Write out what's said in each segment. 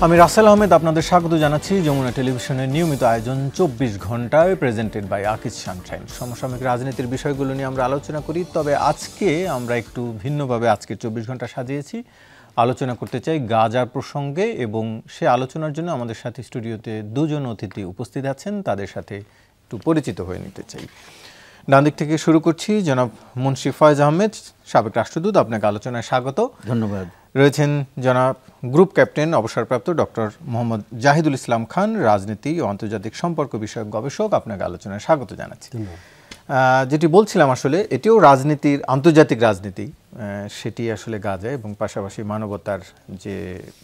আমি রাসেল আহমেদ আপনাদের স্বাগত জানাচ্ছি যমুনা টেলিভিশনের নিয়মিত আয়োজন 24 ঘন্টায় প্রেজেন্টেড বাই আকিজ সানশাইন। সমসাময়িক রাজনীতির বিষয়গুলো নিয়ে আমরা আলোচনা করি, তবে আজকে আমরা একটু ভিন্নভাবে আজকে 24 ঘন্টা সাজিয়েছি। আলোচনা করতে চাই গাজার প্রসঙ্গে, এবং সে আলোচনার জন্য আমাদের সাথে স্টুডিওতে দুজন অতিথি উপস্থিত আছেন, তাদের সাথে একটু পরিচিত হয়ে নিতে চাই। ডান দিক থেকে শুরু করছি, জনাব মুন্সি ফয়েজ আহমেদ, সাবেক রাষ্ট্রদূত, আপনাকে আলোচনায় স্বাগত। ধন্যবাদ। রয়েছেন জনাব গ্রুপ ক্যাপ্টেন অবসরপ্রাপ্ত ডক্টর মোহাম্মদ জাহিদুল ইসলাম খান, রাজনীতি ও আন্তর্জাতিক সম্পর্ক বিষয়ক গবেষক, আপনাকে আলোচনায় স্বাগত জানাচ্ছি। যেটি বলছিলাম, আসলে এটিও রাজনীতির, আন্তর্জাতিক রাজনীতি, সেটি আসলে গাজায় এবং পাশাপাশি মানবতার যে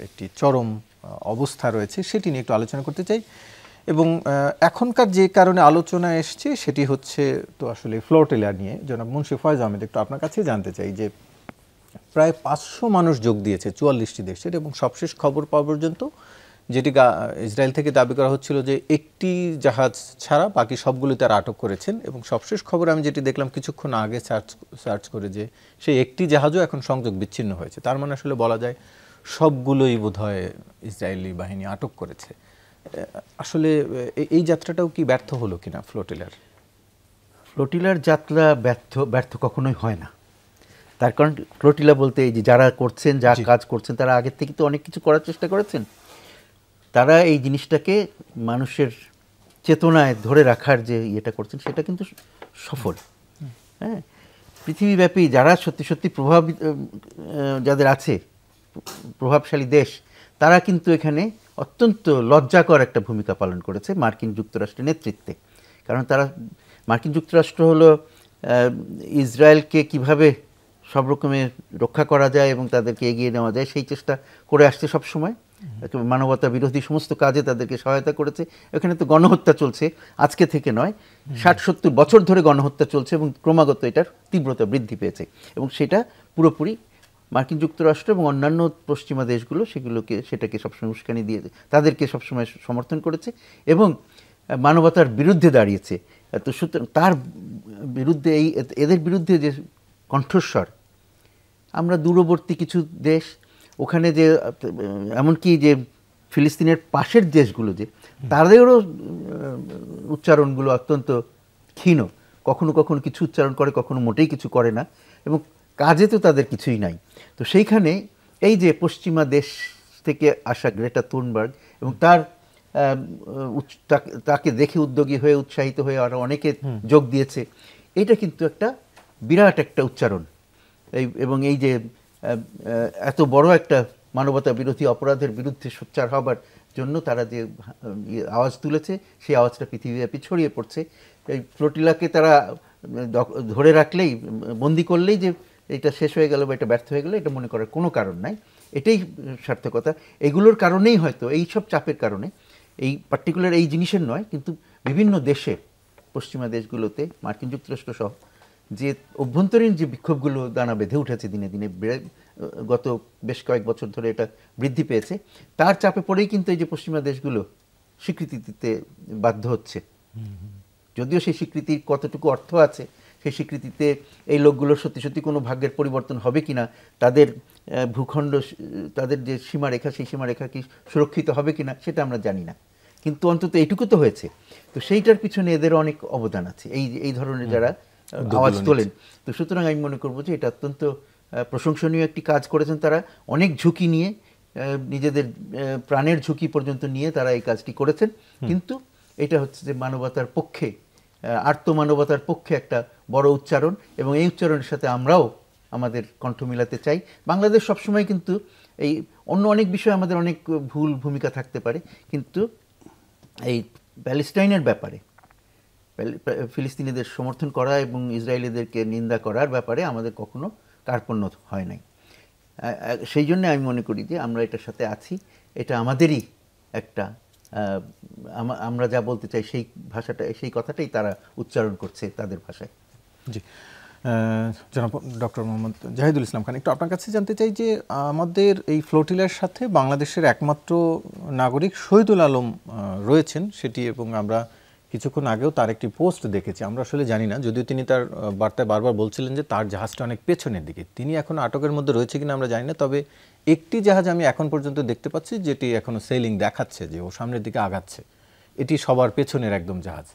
একটি চরম অবস্থা রয়েছে সেটি নিয়ে একটু আলোচনা করতে চাই। এবং এখনকার যে কারণে আলোচনা এসছে সেটি হচ্ছে তো আসলে ফ্লোটিলা নিয়ে। জনাব মুন্সি ফয়েজ আহমেদ, একটু আপনার কাছেই জানতে চাই যে প্রায় 500 মানুষ যোগ দিয়েছে 44টি দেশের, এবং সবশেষ খবর পাওয়া পর্যন্ত যেটি ইসরায়েল থেকে দাবি করা হচ্ছিল যে একটি জাহাজ ছাড়া বাকি সবগুলো তারা আটক করেছেন, এবং সবশেষ খবর আমি যেটি দেখলাম কিছুক্ষণ আগে সার্চ করে যে সেই একটি জাহাজও এখন সংযোগ বিচ্ছিন্ন হয়েছে। তার মানে আসলে বলা যায় সবগুলোই বোধহয় ইসরায়েলি বাহিনী আটক করেছে। আসলে এই যাত্রাটাও কি ব্যর্থ হলো কিনা ফ্লোটিলার যাত্রা ব্যর্থ কখনোই হয় না। তার কারণ ফ্লোটিলা বলতে এই যে যারা করছেন, যা কাজ করছেন, তারা আগের থেকে তো অনেক কিছু করার চেষ্টা করেছেন। তারা এই জিনিসটাকে মানুষের চেতনায় ধরে রাখার যে ইয়েটা করছেন সেটা কিন্তু সফল। হ্যাঁ, পৃথিবীব্যাপী যারা সত্যি সত্যি যাদের আছে প্রভাবশালী দেশ, তারা কিন্তু এখানে অত্যন্ত লজ্জাকর একটা ভূমিকা পালন করেছে মার্কিন যুক্তরাষ্ট্রের নেতৃত্বে। কারণ মার্কিন যুক্তরাষ্ট্র হলো ইসরায়েলকে কিভাবে সব রকমের রক্ষা করা যায় এবং তাদেরকে এগিয়ে নেওয়া যায় সেই চেষ্টা করে আসছে সবসময়। মানবতা বিরোধী সমস্ত কাজে তাদেরকে সহায়তা করেছে। এখানে তো গণহত্যা চলছে, আজকে থেকে নয়, 60-70 বছর ধরে গণহত্যা চলছে এবং ক্রমাগত এটার তীব্রতা বৃদ্ধি পেয়েছে। এবং সেটা পুরোপুরি মার্কিন যুক্তরাষ্ট্র এবং অন্যান্য পশ্চিমা দেশগুলো সেটাকে সবসময় উস্কানি দিয়ে তাদেরকে সবসময় সমর্থন করেছে এবং মানবতার বিরুদ্ধে দাঁড়িয়েছে। তো সুতরাং তার বিরুদ্ধে এদের বিরুদ্ধে যে কণ্ঠস্বর, আমরা দূরবর্তী কিছু দেশ, ওখানে যে এমনকি যে ফিলিস্তিনের পাশের দেশগুলো যে তাদেরও উচ্চারণগুলো অত্যন্ত ক্ষীণ, কখনো কখনো কিছু উচ্চারণ করে, কখনো মোটেই কিছু করে না, এবং কাজে তো তাদের কিছুই নাই। তো সেইখানে এই যে পশ্চিমা দেশ থেকে আসা গ্রেটা থুনবার্গ এবং তাকে দেখে উদ্যোগী হয়ে উৎসাহিত হয়ে আরও অনেকে যোগ দিয়েছে, এটা কিন্তু একটা বিরাট একটা উচ্চারণ। এবং এই যে এত বড় একটা মানবতা বিরোধী অপরাধের বিরুদ্ধে সোচ্চার হবার জন্য তারা যে আওয়াজ তুলেছে, সেই আওয়াজটা পৃথিবীব্যাপী ছড়িয়ে পড়ছে। এই ফ্লোটিলাকে তারা ধরে রাখলেই, বন্দি করলেই যে এটা শেষ হয়ে গেল বা এটা ব্যর্থ হয়ে গেল, এটা মনে করার কোনো কারণ নাই। এটাই সার্থকতা। এগুলোর কারণেই হয়তো, এই সব চাপের কারণে, এই পার্টিকুলার এই জিনিসের নয়, কিন্তু বিভিন্ন দেশে, পশ্চিমা দেশগুলোতে, মার্কিন যুক্তরাষ্ট্র সহ যে অভ্যন্তরীণ যে বিক্ষোভগুলো দানা বেঁধে উঠেছে দিনে দিনে, গত বেশ কয়েক বছর ধরে এটা বৃদ্ধি পেয়েছে, তার চাপে পড়েই কিন্তু এই যে পশ্চিমা দেশগুলো স্বীকৃতি দিতে বাধ্য হচ্ছে। যদিও সেই স্বীকৃতির কতটুকু অর্থ আছে, সেই স্বীকৃতিতে এই লোকগুলোর সত্যি সত্যি কোনো ভাগ্যের পরিবর্তন হবে কিনা, তাদের ভূখণ্ড, তাদের যে সীমারেখা, সেই সীমারেখা কি সুরক্ষিত হবে কিনা, সেটা আমরা জানি না। কিন্তু অন্তত এইটুকু তো হয়েছে। তো সেইটার পিছনে এদের অনেক অবদান আছে, এই ধরনের যারা আওয়াজ তোলেন। তো সুতরাং আমি মনে করবো যে এটা অত্যন্ত প্রশংসনীয় একটি কাজ করেছেন তারা। অনেক ঝুঁকি নিয়ে, নিজেদের প্রাণের ঝুঁকি পর্যন্ত নিয়ে তারা এই কাজটি করেছেন। কিন্তু এটা হচ্ছে যে মানবতার পক্ষে, আর্তমানবতার পক্ষে একটা বড় উচ্চারণ, এবং এই উচ্চারণের সাথে আমরাও আমাদের কণ্ঠ মিলাতে চাই। বাংলাদেশ সবসময় কিন্তু এই অন্য অনেক বিষয়ে আমাদের অনেক ভুল ভূমিকা থাকতে পারে, কিন্তু এই প্যালেস্টাইনের ব্যাপারে, ফিলিস্তিনিদের সমর্থন করা এবং ইসরায়েলিদেরকে নিন্দা করার ব্যাপারে আমাদের কখনো কার্পণ্য হয় নাই। সেই জন্য আমি মনে করি যে আমরা এটার সাথে আছি। এটা আমাদেরই একটা, আমরা যা বলতে চাই সেই ভাষাটা, সেই কথাটাই তারা উচ্চারণ করছে তাদের ভাষায়। জি, জনাব ডক্টর মোহাম্মদ জাহিদুল ইসলাম খান, একটু আপনার কাছে জানতে চাই যে আমাদের এই ফ্লোটিলার সাথে বাংলাদেশের একমাত্র নাগরিক শহীদুল আলম রয়েছেন সেটি, এবং আমরা কিছুক্ষণ আগেও তার একটি পোস্ট দেখেছি, আমরা আসলে জানি না, যদিও তিনি তার বার্তায় বারবার বলছিলেন যে তার জাহাজটা অনেক পেছনের দিকে। তিনি এখন আটকের মধ্যে রয়েছে কিনা আমরা জানি না, তবে একটি জাহাজ আমি এখন পর্যন্ত দেখতে পাচ্ছি যেটি এখনো সেলিং দেখাচ্ছে যে ও সামনের দিকে আগাচ্ছে। এটি সবার পেছনের একদম জাহাজ,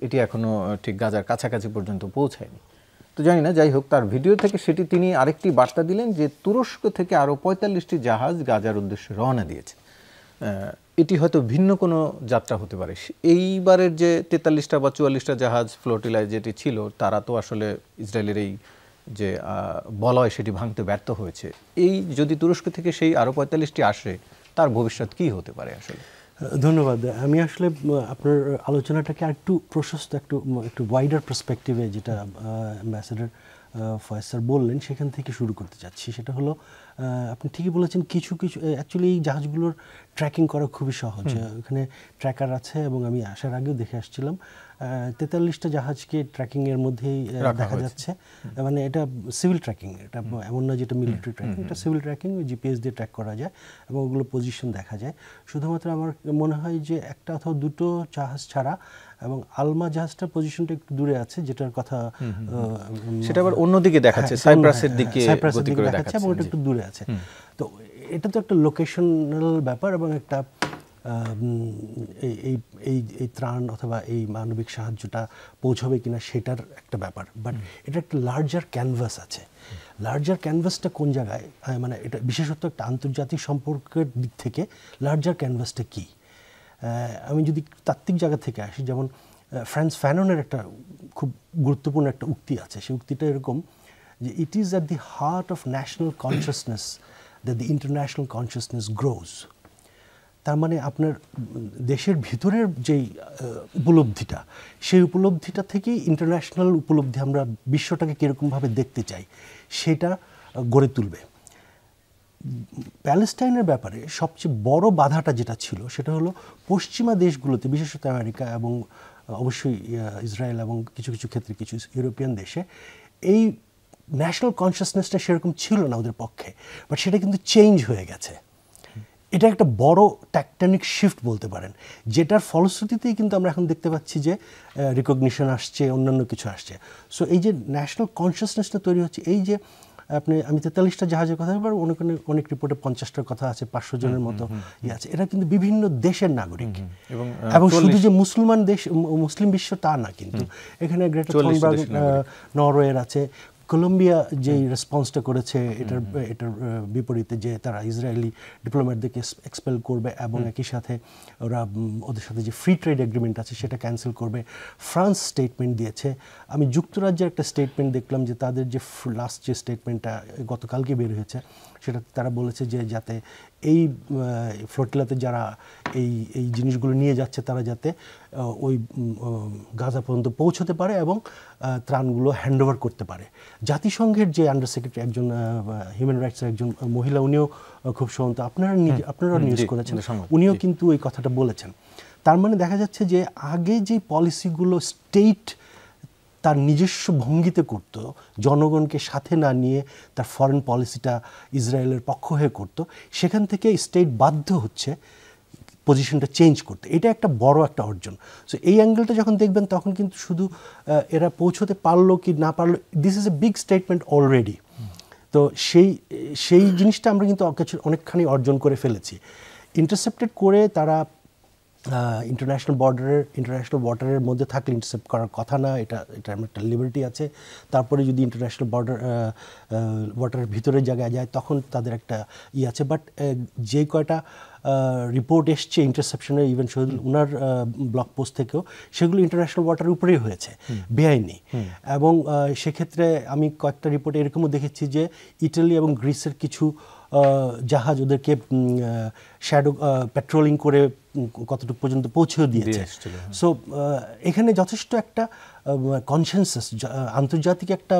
এটি এখনো ঠিক গাজার কাছাকাছি পর্যন্ত পৌঁছায়নি। তো জানি না, যাই হোক, তার ভিডিও থেকে সেটি তিনি আরেকটি বার্তা দিলেন যে তুরস্ক থেকে আরও 45টি জাহাজ গাজার উদ্দেশ্যে রওনা দিয়েছে। এটি হয়তো ভিন্ন কোনো যাত্রা হতে পারে। এইবারের যে 43টা বা 44টা জাহাজ ফ্লোটিলায় যেটি ছিল, তারা তো আসলে ইসরায়েলের এই যে বলয় সেটি ভাঙতে ব্যর্থ হয়েছে। এই যদি তুরস্ক থেকে সেই আরও 45টি আসে, তার ভবিষ্যৎ কী হতে পারে আসলে? ধন্যবাদ। আমি আসলে আপনার আলোচনাটাকে একটু প্রশস্ত, একটু ওয়াইডার পার্সপেক্টিভে, যেটা অ্যাম্বাসেডর ফয়েজ স্যার বললেন, সেখান থেকে শুরু করতে চাচ্ছি। সেটা হলো, আপনি ঠিকই বলেছেন, কিছু অ্যাকচুয়ালি এই জাহাজগুলোর ট্র্যাকিং করা খুবই সহজ। ওখানে ট্র্যাকার আছে এবং আমি আসার আগেও দেখে আসছিলাম 43টা জাহাজকে ট্র্যাকিংয়ের মধ্যেই দেখা যাচ্ছে। মানে এটা সিভিল ট্র্যাকিং, এটা এমন না যেটা মিলিটারি ট্র্যাকিং, এটা সিভিল ট্র্যাকিং, জিপিএস দিয়ে ট্র্যাক করা যায় এবং ওগুলো পজিশন দেখা যায়। শুধুমাত্র আমার মনে হয় যে একটা অথবা দুটো জাহাজ ছাড়া, এবং আলমা জাহাজটার পজিশনটা একটু দূরে আছে, যেটার কথা সেটা আবার অন্যদিকে দেখাচ্ছে, সাইপ্রাসের দিকে গতি করে দেখাচ্ছে এবং ওটা একটু দূরে আছে। তো এটা তো একটা লোকেশনাল ব্যাপার, এবং একটা এই ত্রাণ অথবা এই মানবিক সাহায্যটা পৌঁছবে কিনা সেটার একটা ব্যাপার। বাট এটা একটা লার্জার ক্যানভাস আছে। লার্জার ক্যানভাসটা কোন জায়গায়, মানে এটা বিশেষত একটা আন্তর্জাতিক সম্পর্কের দিক থেকে লার্জার ক্যানভাসটা কী? আমি যদি তাত্ত্বিক জায়গা থেকে আসি, যেমন ফ্রান্স ফ্যাননের একটা খুব গুরুত্বপূর্ণ একটা উক্তি আছে। সেই উক্তিটা এরকম যে, it is at the heart of national consciousness that the international consciousness grows. তার মানে আপনার দেশের ভিতরের যেই উপলব্ধিটা, সেই উপলব্ধিটা থেকেই ইন্টারন্যাশনাল উপলব্ধি, আমরা বিশ্বটাকে কীরকমভাবে দেখতে চাই, সেটা গড়ে তুলবে। প্যালেস্টাইনের ব্যাপারে সবচেয়ে বড় বাধাটা যেটা ছিল, সেটা হলো পশ্চিমা দেশগুলোতে, বিশেষত আমেরিকা এবং অবশ্যই ইসরায়েল এবং কিছু কিছু ক্ষেত্রে কিছু ইউরোপিয়ান দেশে এই ন্যাশনাল কনসিয়াসনেসটা সেরকম ছিল না ওদের পক্ষে। বাট সেটা কিন্তু চেঞ্জ হয়ে গেছে। এটা একটা বড় ট্যাকটনিক শিফট বলতে পারেন, যেটার ফলশ্রুতিতেই কিন্তু আমরা এখন দেখতে পাচ্ছি যে রিকগনিশন আসছে, অন্যান্য কিছু আসছে। সো এই যে ন্যাশনাল কনসিয়াসনেসটা তৈরি হচ্ছে, এই যে আমি 43টা জাহাজের কথা বলবো, অনেক রিপোর্টে 50টার কথা আছে, 500 জনের মতো আছে। এরা কিন্তু বিভিন্ন দেশের নাগরিক, এবং শুধু যে মুসলমান দেশ, মুসলিম বিশ্ব তা না, কিন্তু এখানে গ্রেটার থনবার্গ নরওয়ের আছে। কলম্বিয়া যেই রেসপন্সটা করেছে এটার বিপরীতে, যে তারা ইসরায়েলি ডিপ্লোম্যাটদেরকে এক্সপেল করবে এবং একই সাথে ওরা ওদের সাথে যে ফ্রি ট্রেড এগ্রিমেন্ট আছে সেটা ক্যান্সেল করবে। ফ্রান্স স্টেটমেন্ট দিয়েছে। আমি যুক্তরাজ্যের একটা স্টেটমেন্ট দেখলাম, যে তাদের যে লাস্ট যে স্টেটমেন্টটা গতকালকে বের হয়েছে, সেটা তারা বলেছে যে যাতে এই ফ্লোটিলাতে যারা এই জিনিসগুলো নিয়ে যাচ্ছে, তারা যাতে ওই গাজা পর্যন্ত পৌঁছতে পারে এবং ত্রাণগুলো হ্যান্ডওভার করতে পারে। জাতিসংঘের যে আন্ডার সেক্রেটারি, একজন হিউম্যান রাইটসের একজন মহিলা, উনিও খুব সম্ভবত আপনারা নিউজ করেছেন, উনিও কিন্তু এই কথাটা বলেছেন। তার মানে দেখা যাচ্ছে যে আগে যে পলিসিগুলো স্টেট তার নিজস্ব ভঙ্গিতে করত, জনগণকে সাথে না নিয়ে তার ফরেন পলিসিটা ইসরায়েলের পক্ষ হয়ে করত, সেখান থেকে স্টেট বাধ্য হচ্ছে পজিশনটা চেঞ্জ করতে। এটা একটা বড় একটা অর্জন। সো এই অ্যাঙ্গেলটা যখন দেখবেন, তখন কিন্তু শুধু এরা পৌঁছতে পারলো কি না পারলো, this is a big statement already. তো সেই জিনিসটা আমরা কিন্তু অনেকখানি অর্জন করে ফেলেছি। ইন্টারসেপ্টেড করে তারা ইন্টারন্যাশনাল ওয়াটারের মধ্যে থাকলে ইন্টারসেপ্ট করার কথা না, এটা একটা লিবার্টি আছে। তারপরে যদি ইন্টারন্যাশনাল ওয়াটারের ভিতরের জায়গায় যায়, তখন তাদের একটা আছে। বাট যে কয়টা রিপোর্ট এসছে ইন্টারসেপশনের, ইভেন শহীদুল উনার ব্লগ পোস্ট থেকেও, সেগুলো ইন্টারন্যাশনাল ওয়াটারের উপরেই হয়েছে, বেআইনি। এবং সেক্ষেত্রে আমি কয়েকটা রিপোর্টে এরকমও দেখেছি যে ইটালি এবং গ্রিসের কিছু জাহাজ ওদেরকে শ্যাডো পেট্রোলিং করে কতটুকু পর্যন্ত পৌঁছেও দিয়েছে। সো এখানে যথেষ্ট একটা কনসেনসাস, আন্তর্জাতিক একটা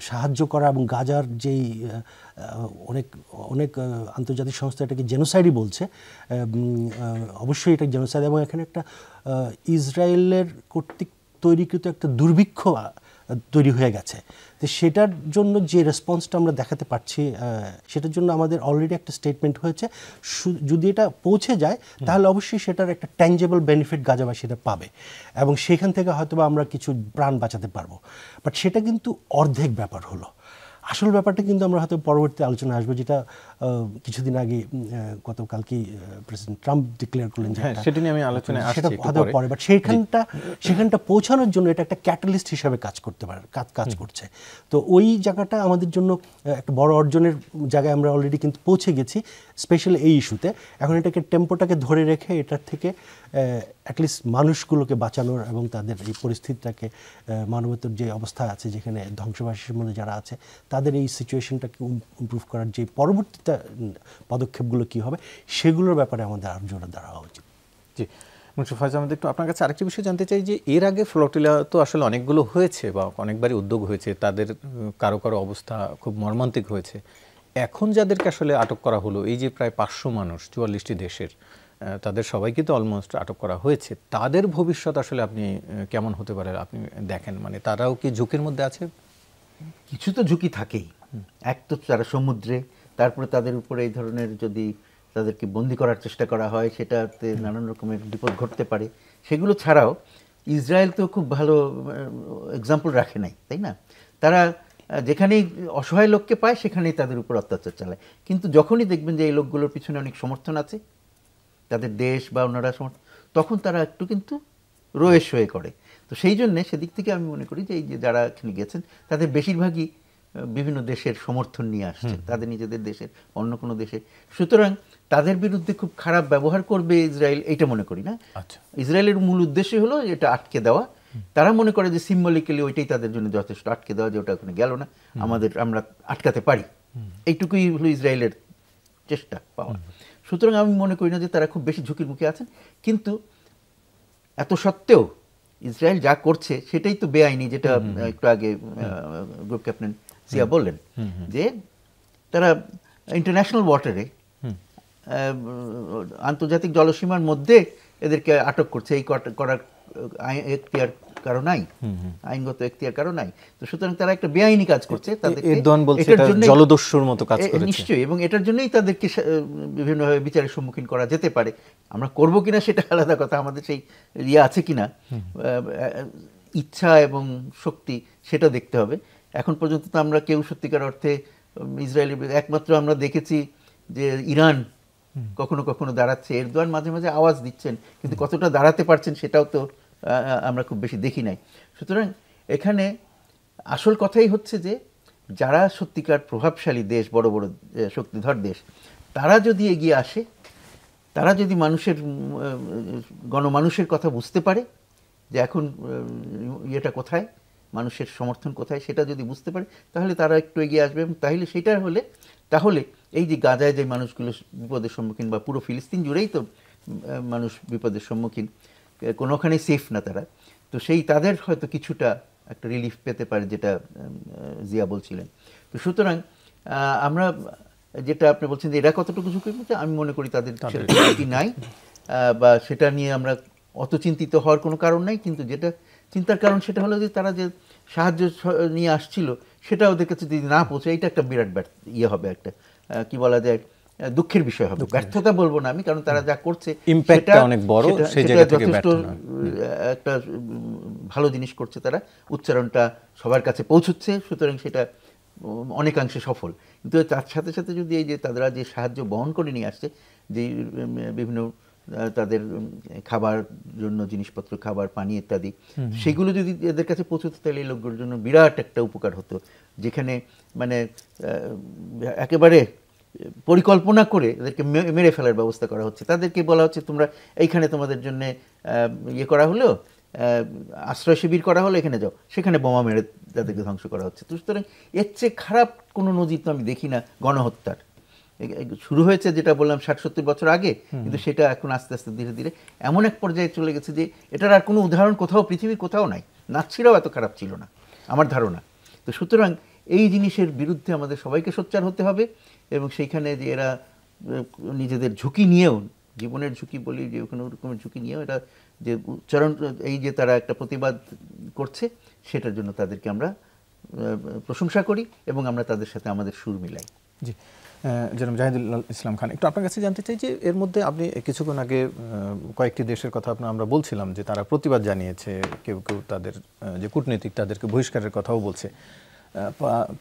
সাহায্য করা, এবং গাজার যেই অনেক আন্তর্জাতিক সংস্থা এটাকে জেনোসাইডই বলছে, অবশ্যই এটা জেনোসাইড। এবং এখানে একটা ইসরায়েলের কর্তৃক তৈরিকৃত একটা দুর্ভিক্ষ তৈরি হয়ে গেছে। তো সেটার জন্য যে রেসপন্সটা আমরা দেখাতে পারছি, সেটার জন্য আমাদের অলরেডি একটা স্টেটমেন্ট হয়েছে। যদি এটা পৌঁছে যায় তাহলে অবশ্যই সেটার একটা ট্যাঞ্জেবল বেনিফিট গাজাবাসীরা পাবে এবং সেখান থেকে হয়তো আমরা কিছু প্রাণ বাঁচাতে পারবো। বাট সেটা কিন্তু অর্ধেক ব্যাপার হলো। আসল ব্যাপারটা কিন্তু আমরা হয়তো পরবর্তী আলোচনা আসবো, যেটা কিছুদিন আগে গতকালকেই প্রেসিডেন্ট ট্রাম্প ডিক্লেয়ার করলেন যে সেটা নিয়ে আমি আলোচনায় আসছি সেটা হয়তো পরে। বাট সেখানটা পৌঁছানোর জন্য এটা একটা ক্যাটালিস্ট হিসাবে কাজ করতে পারে, কাজ করছে। তো ওই জায়গাটা আমাদের জন্য একটা বড় অর্জনের জায়গায় আমরা অলরেডি কিন্তু পৌঁছে গেছি, স্পেশালি এই ইস্যুতে। এখন এটাকে টেম্পোটাকে ধরে রেখে এটার থেকে অ্যাটলিস্ট মানুষগুলোকে বাঁচানোর এবং তাদের এই পরিস্থিতিটাকে, মানবতার যে অবস্থা আছে যেখানে ধ্বংসবাসীর মধ্যে যারা আছে তাদের এই সিচুয়েশনটাকে ইমপ্রুভ করার যে পরবর্তীতে পদক্ষেপগুলো কী হবে সেগুলোর ব্যাপারে আমাদের আরও জোরে দাঁড়াওয়া উচিত। জি, মুশাররফ ফাইজ আহমেদ, একটু আপনার কাছে আরেকটি বিষয় জানতে চাই যে এর আগে ফ্লোটিলা তো আসলে অনেকগুলো হয়েছে বা অনেকবারই উদ্যোগ হয়েছে, তাদের কারো কারো অবস্থা খুব মর্মান্তিক হয়েছে। এখন যাদেরকে আসলে আটক করা হলো, এই যে প্রায় 500 মানুষ 44টি দেশের, তাদের সবাইকে তো অলমোস্ট আটক করা হয়েছে, তাদের ভবিষ্যৎ আসলে আপনি কেমন হতে পারে আপনি দেখেন? মানে তারাও কি ঝুঁকির মধ্যে আছে? কিছু তো ঝুঁকি থাকেই। এক তো তারা সমুদ্রে, তারপরে তাদের উপরে এই ধরনের যদি তাদেরকে বন্দি করার চেষ্টা করা হয় সেটাতে নানান রকমের বিপদ ঘটতে পারে। সেগুলো ছাড়াও ইসরায়েল তো খুব ভালো এক্সাম্পল রাখে নাই, তাই না? তারা যেখানেই অসহায় লোককে পায় সেখানেই তাদের উপর অত্যাচার চালায়। কিন্তু যখনই দেখবেন যে এই লোকগুলোর পিছনে অনেক সমর্থন আছে, তাদের দেশ বা অন্যরা সমর্থন, তখন তারা একটু কিন্তু রোয়েশ হয়ে করে। তো সেই জন্যে সেদিক থেকে আমি মনে করি যে এই যে যারা এখানে গেছেন তাদের বেশিরভাগই বিভিন্ন দেশের সমর্থন নিয়ে আসছে, তাদের নিজেদের দেশের অন্য কোনো দেশে। সুতরাং তাদের বিরুদ্ধে খুব খারাপ ব্যবহার করবে ইসরায়েল, এইটা মনে করি না। ইসরায়েলের মূল উদ্দেশ্য হলো এটা আটকে দেওয়া। তারা মনে করে যে সিম্বলিক্যালি ওইটাই তাদের জন্য যথেষ্ট, আটকে দেওয়া, যে ওটা ওখানে গেল না, আমরা আটকাতে পারি, এইটুকুই হলো ইসরায়েলের চেষ্টা পাওয়া। সুতরাং আমি মনে করি না যে তারা খুব বেশি ঝুঁকির মুখে আছেন। কিন্তু এত সত্ত্বেও ইসরায়েল যা করছে সেটাই তো বেআইনি, যেটা একটু আগে গ্রুপ ক্যাপ্টেন সিয়া বললেন, যে তারা ইন্টারন্যাশনাল ওয়াটারে, আন্তর্জাতিক জলসীমার মধ্যে এদেরকে আটক করছে। এই করার এখতিয়ার কারো নাই, আইনগত এখতিয়ার কারো নাই। তো সুতরাং তারা একটা বেআইনি কাজ করছে, জলদস্যুর মতো কাজ করছে নিশ্চয়ই, এবং এটার জন্যই তাদেরকে বিভিন্নভাবে বিচারের সম্মুখীন করা যেতে পারে। আমরা করব কিনা সেটা আলাদা কথা, আমাদের সেই আছে কিনা ইচ্ছা এবং শক্তি সেটা দেখতে হবে। এখন পর্যন্ত তো আমরা কেউ সত্যিকার অর্থে ইসরায়েলের, একমাত্র আমরা দেখেছি যে ইরান কখনো কখনো দাঁড়াচ্ছে, এরদোয়ান মাঝে মাঝে আওয়াজ দিচ্ছেন, কিন্তু কতটা দাঁড়াতে পারছেন সেটাও তো আমরা খুব বেশি দেখি নাই। সুতরাং এখানে আসল কথাই হচ্ছে যে যারা সত্যিকার প্রভাবশালী দেশ, বড় বড় শক্তিধর দেশ, তারা যদি এগিয়ে আসে, তারা যদি গণমানুষের কথা বুঝতে পারে যে এখন ইয়েটা কোথায়, মানুষের সমর্থন কোথায়, সেটা যদি বুঝতে পারে, তাহলে তারা একটু এগিয়ে আসবে। এবং তাহলে এই যে গাজায় যে মানুষগুলো বিপদের সম্মুখীন, বা পুরো ফিলিস্তিন জুড়েই তো মানুষ বিপদের সম্মুখীন, কোনোখানেই সেফ না তারা, তো সেই তাদের হয়তো কিছুটা একটা রিলিফ পেতে পারে, যেটা জিয়া বলছিলেন। তো সুতরাং আমরা যেটা আপনি বলছেন যে এরা কতটুকু ঝুঁকির মধ্যে, আমি মনে করি তাদের ঝুঁকি নাই, বা সেটা নিয়ে আমরা অত চিন্তিত হওয়ার কোনো কারণ নাই। কিন্তু যেটা চিন্তার কারণ সেটা হলো যে তারা যে সাহায্য নিয়ে আসছিল সেটা ওদের কাছে যদি না পৌঁছে, এটা একটা বিরাট হবে, একটা কি বলা যায়, দুঃখের বিষয় হবে। ব্যর্থতা বলবো না আমি, কারণ তারা যা করছে ইমপ্যাক্টটা অনেক বড়, সেই জায়গা থেকে যথেষ্ট একটা ভালো জিনিস করছে তারা, উচ্চারণটা সবার কাছে পৌঁছচ্ছে, সুতরাং সেটা অনেকাংশে সফল। কিন্তু তার সাথে সাথে যদি এই যে তারা যে সাহায্য বহন করে নিয়ে আসছে, যে বিভিন্ন তাদের খাবার জন্য জিনিসপত্র, খাবার, পানি ইত্যাদি, সেগুলো যদি এদের কাছে পৌঁছতো তাহলে এই লোকগুলোর জন্য বিরাট একটা উপকার হতো। যেখানে মানে একেবারে পরিকল্পনা করে এদেরকে মেরে ফেলার ব্যবস্থা করা হচ্ছে, তাদেরকে বলা হচ্ছে তোমরা এইখানে তোমাদের জন্য ইয়ে করা হলো, আশ্রয় শিবির করা হলো, এখানে যাও, সেখানে বোমা মেরে তাদেরকে ধ্বংস করা হচ্ছে। তো সুতরাং এর চেয়ে খারাপ কোনো নজির তো আমি দেখি না গণহত্যার। শুরু হয়েছে যেটা বললাম 60-70 বছর আগে, কিন্তু সেটা এখন আস্তে আস্তে ধীরে ধীরে এমন এক পর্যায়ে চলে গেছে যে এটার আর কোনো উদাহরণ কোথাও, পৃথিবীর কোথাও নাই। নাৎসিরাও এত খারাপ ছিল না আমার ধারণা। তো সুতরাং এই জিনিসের বিরুদ্ধে আমাদের সবাইকে সোচ্চার হতে হবে, এবং সেইখানে যে এরা নিজেদের ঝুঁকি নিয়েও, জীবনের ঝুঁকি বলি, যে কোনো রকমের ঝুঁকি নিয়েও এটা যে উচ্চারণ, এই যে তারা একটা প্রতিবাদ করছে, সেটার জন্য তাদেরকে আমরা প্রশংসা করি এবং আমরা তাদের সাথে আমাদের সুর মিলাই। জি, জনাব জাহিদুল ইসলাম খান, একটু আপনার কাছে জানতে চাই যে এর মধ্যে আপনি কিছুক্ষণ আগে কয়েকটি দেশের কথা আমরা বলছিলাম যে তারা প্রতিবাদ জানিয়েছে, কেউ কেউ তাদের যে কূটনীতিক তাদেরকে বহিষ্কারের কথাও বলছে।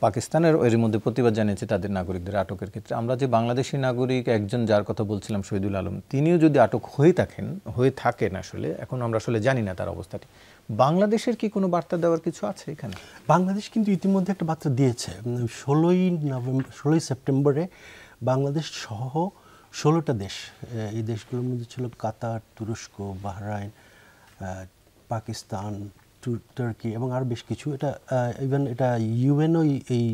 পাকিস্তানের এর মধ্যে প্রতিবাদ জানিয়েছে তাদের নাগরিকদের আটকের ক্ষেত্রে। আমরা যে বাংলাদেশি নাগরিক একজন যার কথা বলছিলাম শহীদুল আলম, তিনিও যদি আটক হয়ে থাকেন আসলে, এখন আমরা আসলে জানি না তার অবস্থাটি, বাংলাদেশের কি কোনো বার্তা দেওয়ার কিছু আছে এখানে? বাংলাদেশ কিন্তু ইতিমধ্যে একটা বার্তা দিয়েছে। 16 সেপ্টেম্বরে বাংলাদেশ সহ 16টা দেশ, এই দেশগুলোর মধ্যে ছিল কাতার, তুরস্ক, বাহরাইন, পাকিস্তান, তুর্কি এবং আর বেশ কিছু, এটা ইভেন এটা ইউএনও এই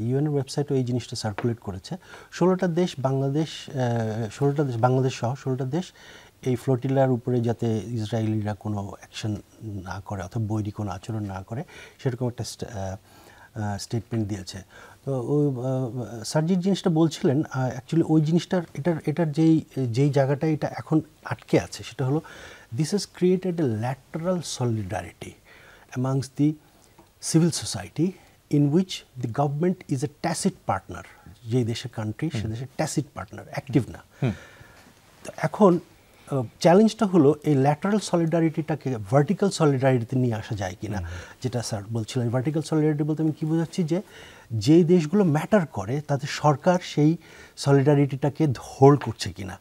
ইউএনের ওয়েবসাইটও এই জিনিসটা সার্কুলেট করেছে। 16টা দেশ বাংলাদেশ সহ 16টা দেশ এই ফ্লোটিলার উপরে যাতে ইসরায়েলিরা কোনো অ্যাকশন না করে অথবা বৈরী কোনো আচরণ না করে সেরকম একটা স্টেটমেন্ট দিয়েছে। তো ওই সার্জির জিনিসটা বলছিলেন, অ্যাকচুয়ালি ওই জিনিসটার এটার যেই জায়গাটা এটা এখন আটকে আছে সেটা হলো this has created a lateral solidarity amongst the civil society in which the government is a tacit partner. যে দেশের কান্ট্রি সে দেশের ট্যাসিট পার্টনার, অ্যাক্টিভ না। তো এখন চ্যালেঞ্জটা হলো এই ল্যাটারাল সলিডারিটিটাকে ভার্টিক্যাল সলিডারিটিতে নিয়ে আসা যায় কিনা, যেটা স্যার বলছিলেন। ভার্টিক্যাল সলিডারিটি বলতে আমি কী বোঝাচ্ছি, যে দেশগুলো ম্যাটার করে তাদের সরকার সেই সলিডারিটিটাকে হোল্ড করছে কিনা।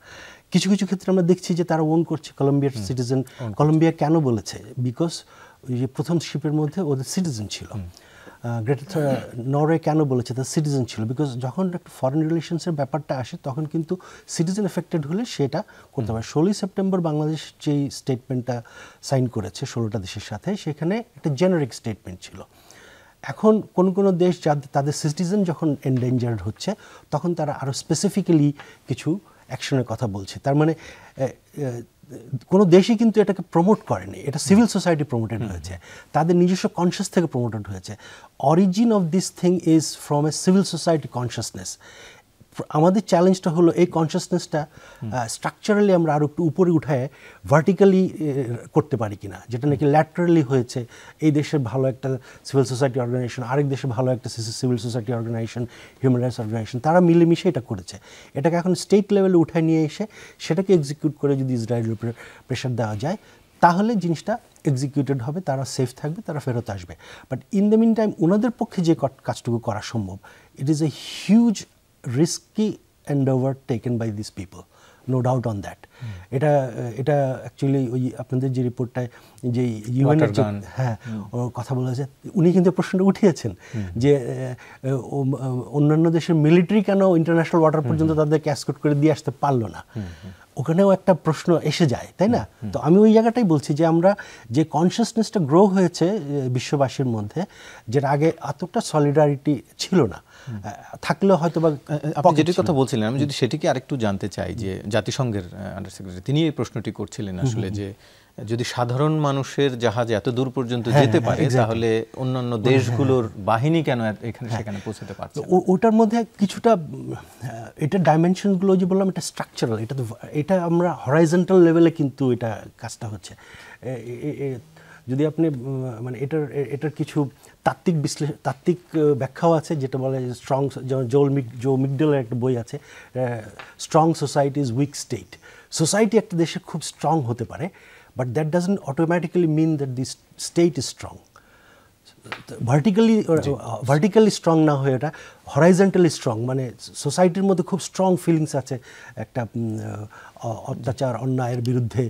কিছু কিছু ক্ষেত্রে আমরা দেখছি যে তারা ওন করছে। কলম্বিয়ার সিটিজেন, কলম্বিয়া কেন বলেছে? বিকজ ওই যে প্রথম শিপের মধ্যে ওদের সিটিজেন ছিল। গ্রেটার নরওয়ে কেন বলেছে? তার সিটিজেন ছিল। বিকজ যখন একটা ফরেন রিলেশনসের ব্যাপারটা আসে তখন কিন্তু সিটিজেন এফেক্টেড হলে সেটা করতে পারে। 16 সেপ্টেম্বর বাংলাদেশ যেই স্টেটমেন্টটা সাইন করেছে 16টা দেশের সাথে, সেখানে একটা জেনারিক স্টেটমেন্ট ছিল। এখন কোনো দেশ তাদের সিটিজেন যখন এন্ডেঞ্জার্ড হচ্ছে তখন তারা আরও স্পেসিফিক্যালি কিছু অ্যাকশনের কথা বলছে। তার মানে কোনো দেশই কিন্তু এটাকে প্রমোট করেনি, এটা সিভিল সোসাইটি প্রমোটেড হয়েছে, তাদের নিজস্ব কনসিয়াস থেকে প্রমোটেড হয়েছে। Origin of this thing is from a civil society consciousness. আমাদের চ্যালেঞ্জটা হলো এই কনসিয়াসনেসটা স্ট্রাকচারালি আমরা আরও একটু উপরে উঠায় ভার্টিক্যালি করতে পারি কিনা, যেটা নাকি ল্যাটারালি হয়েছে। এই দেশের ভালো একটা সিভিল সোসাইটি অর্গানাইজেশন, আরেক দেশে ভালো একটা civil society organisation, human rights organisation, তারা মিলেমিশে এটা করেছে। এটাকে এখন স্টেট লেভেলে উঠায় নিয়ে এসে সেটাকে এক্সিকিউট করে যদি ইসরায়েলের উপরে প্রেশার দেওয়া যায় তাহলে জিনিসটা এক্সিকিউটেড হবে, তারা সেফ থাকবে, তারা ফেরত আসবে। But in the meantime ওনাদের পক্ষে যে কাজটুকু করা সম্ভব, it is a huge risky endeavor taken by these people, no doubt on that. এটা অ্যাকচুয়ালি ওই আপনাদের যে রিপোর্টটায় যে ইউএনের কথা বলা হয়েছে, উনি কিন্তু প্রশ্নটা উঠিয়েছেন যে অন্যান্য দেশের মিলিটারি কেন ইন্টারন্যাশনাল ওয়াটার পর্যন্ত তাদেরকে এসকর্ট করে দিয়ে আসতে পারলো না। ওখানেও একটা প্রশ্ন এসে যায়, তাই না? তো আমি ওই জায়গাটাই বলছি যে আমরা যে কনসিয়াসনেসটা গ্রো হয়েছে বিশ্ববাসীর মধ্যে, যেটা আগে এতটা সলিডারিটি ছিল না, থাকলেও হয়তো বা আপনি যেটির কথা বলছিলেন আমি যদি সেটিকে আরেকটু জানতে চাই, যে জাতিসংঘের আন্ডার সেক্রেটারি তিনি এই প্রশ্নটি করছিলেন আসলে, যে যদি সাধারণ মানুষের জাহাজ এত দূর পর্যন্ত যেতে পারে তাহলে অন্যান্য দেশগুলোর বাহিনী কেন এখানে সেখানে পৌঁছতে পারছে? ওটার মধ্যে কিছুটা এটা ডাইমেনশনগুলো যে বললাম এটা স্ট্রাকচারাল, এটা আমরা হরাইজন্টাল লেভেলে কিন্তু এটা কাজটা হচ্ছে। যদি আপনি মানে এটার কিছু তাত্ত্বিক ব্যাখ্যাও আছে, যেটা বলে স্ট্রং, যেমন জো মিগডেলের একটা বই আছে, strong society is weak state. Society একটা দেশে খুব স্ট্রং হতে পারে, but that doesn't automatically mean that the state is strong. Vertically strong না হয়ে এটা হরাইজন্টালি স্ট্রং, মানে সোসাইটির মধ্যে খুব স্ট্রং ফিলিংস আছে একটা অত্যাচার অন্যায়ের বিরুদ্ধে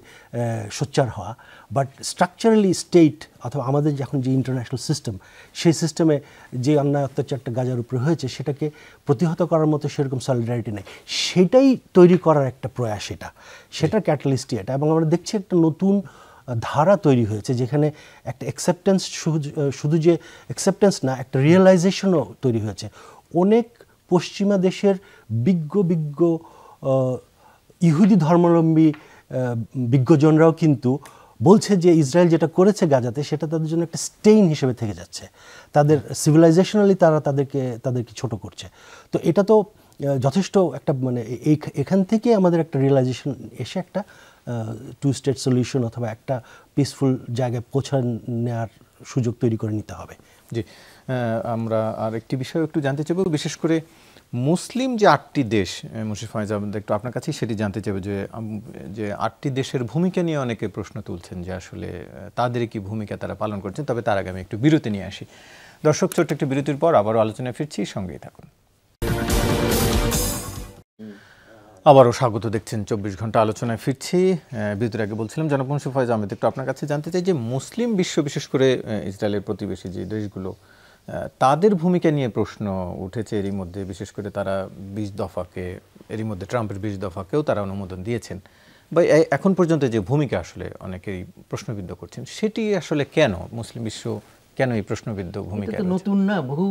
সোচ্চার হওয়া। বাট স্ট্রাকচারালি স্টেট অথবা আমাদের যখন যে ইন্টারন্যাশনাল সিস্টেম, সেই সিস্টেমে যে অন্যায় অত্যাচারটা গাজার উপরে হয়েছে সেটাকে প্রতিহত করার মতো সেরকম সলিডারিটি নেই, সেটাই তৈরি করার একটা প্রয়াস, সেটার ক্যাটালিস্টই এটা। এবং আমরা দেখছি একটা নতুন ধারা তৈরি হয়েছে যেখানে একটা অ্যাকসেপ্টেন্স, শুধু যে অ্যাকসেপ্টেন্স না, একটা রিয়েলাইজেশনও তৈরি হয়েছে। অনেক পশ্চিমা দেশের বিজ্ঞ ইহুদি ধর্মাবলম্বী বিজ্ঞজনরাও কিন্তু বলছে যে ইসরায়েল যেটা করেছে গাজাতে সেটা তাদের জন্য একটা স্টেইন হিসেবে থেকে যাচ্ছে, তাদের সিভিলাইজেশনালি তারা তাদেরকে ছোট করছে। তো এটা তো যথেষ্ট একটা মানে এখান থেকে আমাদের একটা রিয়েলাইজেশন এসে একটা টু স্টেট সলিউশন অথবা একটা পিসফুল জায়গায় পৌঁছা নেওয়ার সুযোগ তৈরি করে নিতে হবে। জি, আমরা আর একটি বিষয় একটু জানতে চাইব, বিশেষ করে মুসলিম যে 8টি দেশ, মুশফিক ফয়েজ আহমেদ, একটু আপনার কাছেই সেটি জানতে চাইব যে 8টি দেশের ভূমিকা নিয়ে অনেকে প্রশ্ন তুলছেন যে আসলে তাদের কি ভূমিকা তারা পালন করছেন। তবে তার আগে আমি একটু বিরতি নিয়ে আসি। দর্শক, ছোট্ট একটি বিরতির পর আবারও আলোচনায় ফিরছি, সঙ্গেই থাকুন। আবারও স্বাগত, দেখছেন 24 ঘন্টা আলোচনায় ফিরছি। বিরতির আগে বলছিলাম জনাব মুশফিক ফয়েজ আহমেদ, একটু আপনার কাছে জানতে চাই যে মুসলিম বিশ্ব, বিশেষ করে ইসরায়েলের প্রতিবেশী যে দেশগুলো, তাদের ভূমিকা নিয়ে প্রশ্ন উঠেছে এরই মধ্যে। বিশেষ করে তারা 20 দফাকে, এরই মধ্যে ট্রাম্পের 20 দফাকেও তারা অনুমোদন দিয়েছেন। বা এখন পর্যন্ত যে ভূমিকা আসলে অনেকেই প্রশ্নবিদ্ধ করছেন, সেটি আসলে কেন মুসলিম বিশ্ব কেন এই প্রশ্নবিদ্ধ ভূমিকা? এটা তো নতুন না, বহু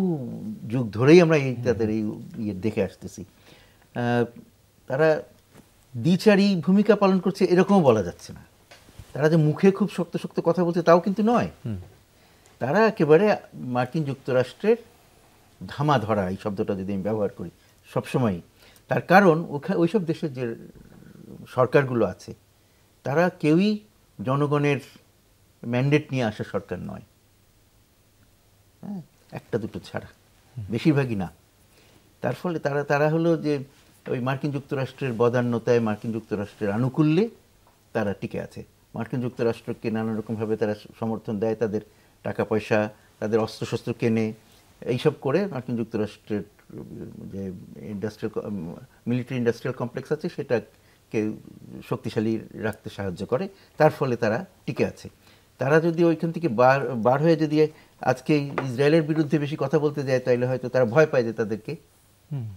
যুগ ধরেই আমরা তাদের এই দেখে আসতেছি। তারা দ্বিচারী ভূমিকা পালন করছে এরকমও বলা যাচ্ছে না। তারা যে মুখে খুব শক্ত শক্ত কথা বলছে তাও কিন্তু নয়। তারা একেবারে মার্কিন যুক্তরাষ্ট্রের ধামা ধরা, এই শব্দটা যদি আমি ব্যবহার করি সবসময়। তার কারণ ওইসব দেশের যে সরকারগুলো আছে তারা কেউই জনগণের ম্যান্ডেট নিয়ে আসা সরকার নয়, হ্যাঁ, একটা দুটো ছাড়া, বেশিরভাগই না। তার ফলে তারা হলো যে ওই মার্কিন যুক্তরাষ্ট্রের বদান্যতায়, মার্কিন যুক্তরাষ্ট্রের আনুকূল্যে তারা টিকে আছে। মার্কিন যুক্তরাষ্ট্রকে নানা রকমভাবে তারা সমর্থন দেয়, তাদের টাকা পয়সা, তাদের অস্ত্রশস্ত্র কেনে, এইসব করে মার্কিন যুক্তরাষ্ট্রের যে মিলিটারি ইন্ডাস্ট্রিয়াল কমপ্লেক্স আছে সেটাকে শক্তিশালী রাখতে সাহায্য করে। তার ফলে তারা টিকে আছে। তারা যদি ওইখান থেকে বার হয়ে যদি আজকে ইসরায়েলের বিরুদ্ধে বেশি কথা বলতে যায়, তাইলে হয়তো তারা ভয় পায় যে তাদেরকে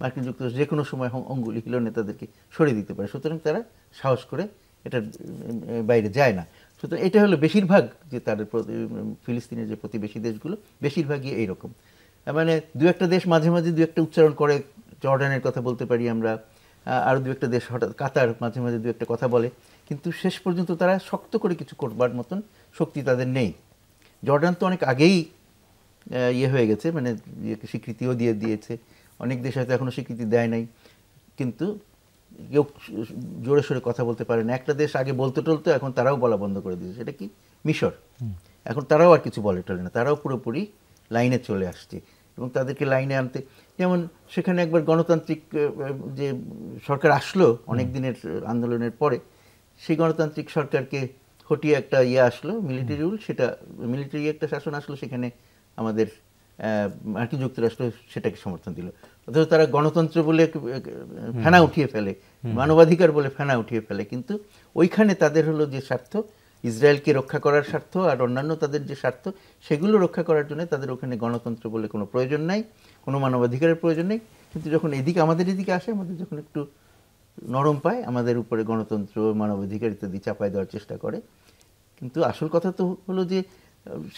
মার্কিন যুক্তরাষ্ট্র যে কোনো সময় অঙ্গুলি হিলনে তাদেরকে সরিয়ে দিতে পারে। সুতরাং তারা সাহস করে এটার বাইরে যায় না। সুতরাং এটা হলো বেশিরভাগ যে তাদের ফিলিস্তিনের যে প্রতিবেশী দেশগুলো বেশিরভাগই এইরকম। মানে দু একটা দেশ মাঝে মাঝে দু একটা উচ্চারণ করে, জর্ডানের কথা বলতে পারি আমরা, আরও দু একটা দেশ, হঠাৎ কাতার মাঝে মাঝে দু একটা কথা বলে, কিন্তু শেষ পর্যন্ত তারা শক্ত করে কিছু করবার মতন শক্তি তাদের নেই। জর্ডান তো অনেক আগেই হয়ে গেছে, মানে স্বীকৃতিও দিয়েছে। অনেক দেশ হয়তো এখনও স্বীকৃতি দেয় নাই, কিন্তু কেউ জোরে সোরে কথা বলতে পারে না। একটা দেশ আগে বলতে টলতো, এখন তারাও বলা বন্ধ করে দিয়েছে, সেটা কি মিশর। এখন তারাও আর কিছু বলে টলে না, তারাও পুরোপুরি লাইনে চলে আসছে। এবং তাদেরকে লাইনে আনতে, যেমন সেখানে একবার গণতান্ত্রিক যে সরকার আসলো অনেক দিনের আন্দোলনের পরে, সেই গণতান্ত্রিক সরকারকে হটিয়ে একটা আসলো, মিলিটারি রুল, সেটা মিলিটারি একটা শাসন আসলো, সেখানে আমাদের মার্কিন যুক্তরাষ্ট্র সেটাকে সমর্থন দিল। অথচ তারা গণতন্ত্র বলে ফেনা উঠিয়ে ফেলে, মানবাধিকার বলে ফেনা উঠিয়ে ফেলে, কিন্তু ওইখানে তাদের হলো যে স্বার্থ, ইসরায়েলকে রক্ষা করার স্বার্থ আর অন্যান্য তাদের যে স্বার্থ, সেগুলো রক্ষা করার জন্য তাদের ওখানে গণতন্ত্র বলে কোনো প্রয়োজন নাই, কোনো মানবাধিকারের প্রয়োজন নেই। কিন্তু যখন এদিকে আমাদের এদিকে আসে, আমাদের যখন একটু নরম পায়, আমাদের উপরে গণতন্ত্র, মানবাধিকার ইত্যাদি চাপায় দেওয়ার চেষ্টা করে। কিন্তু আসল কথা তো হলো যে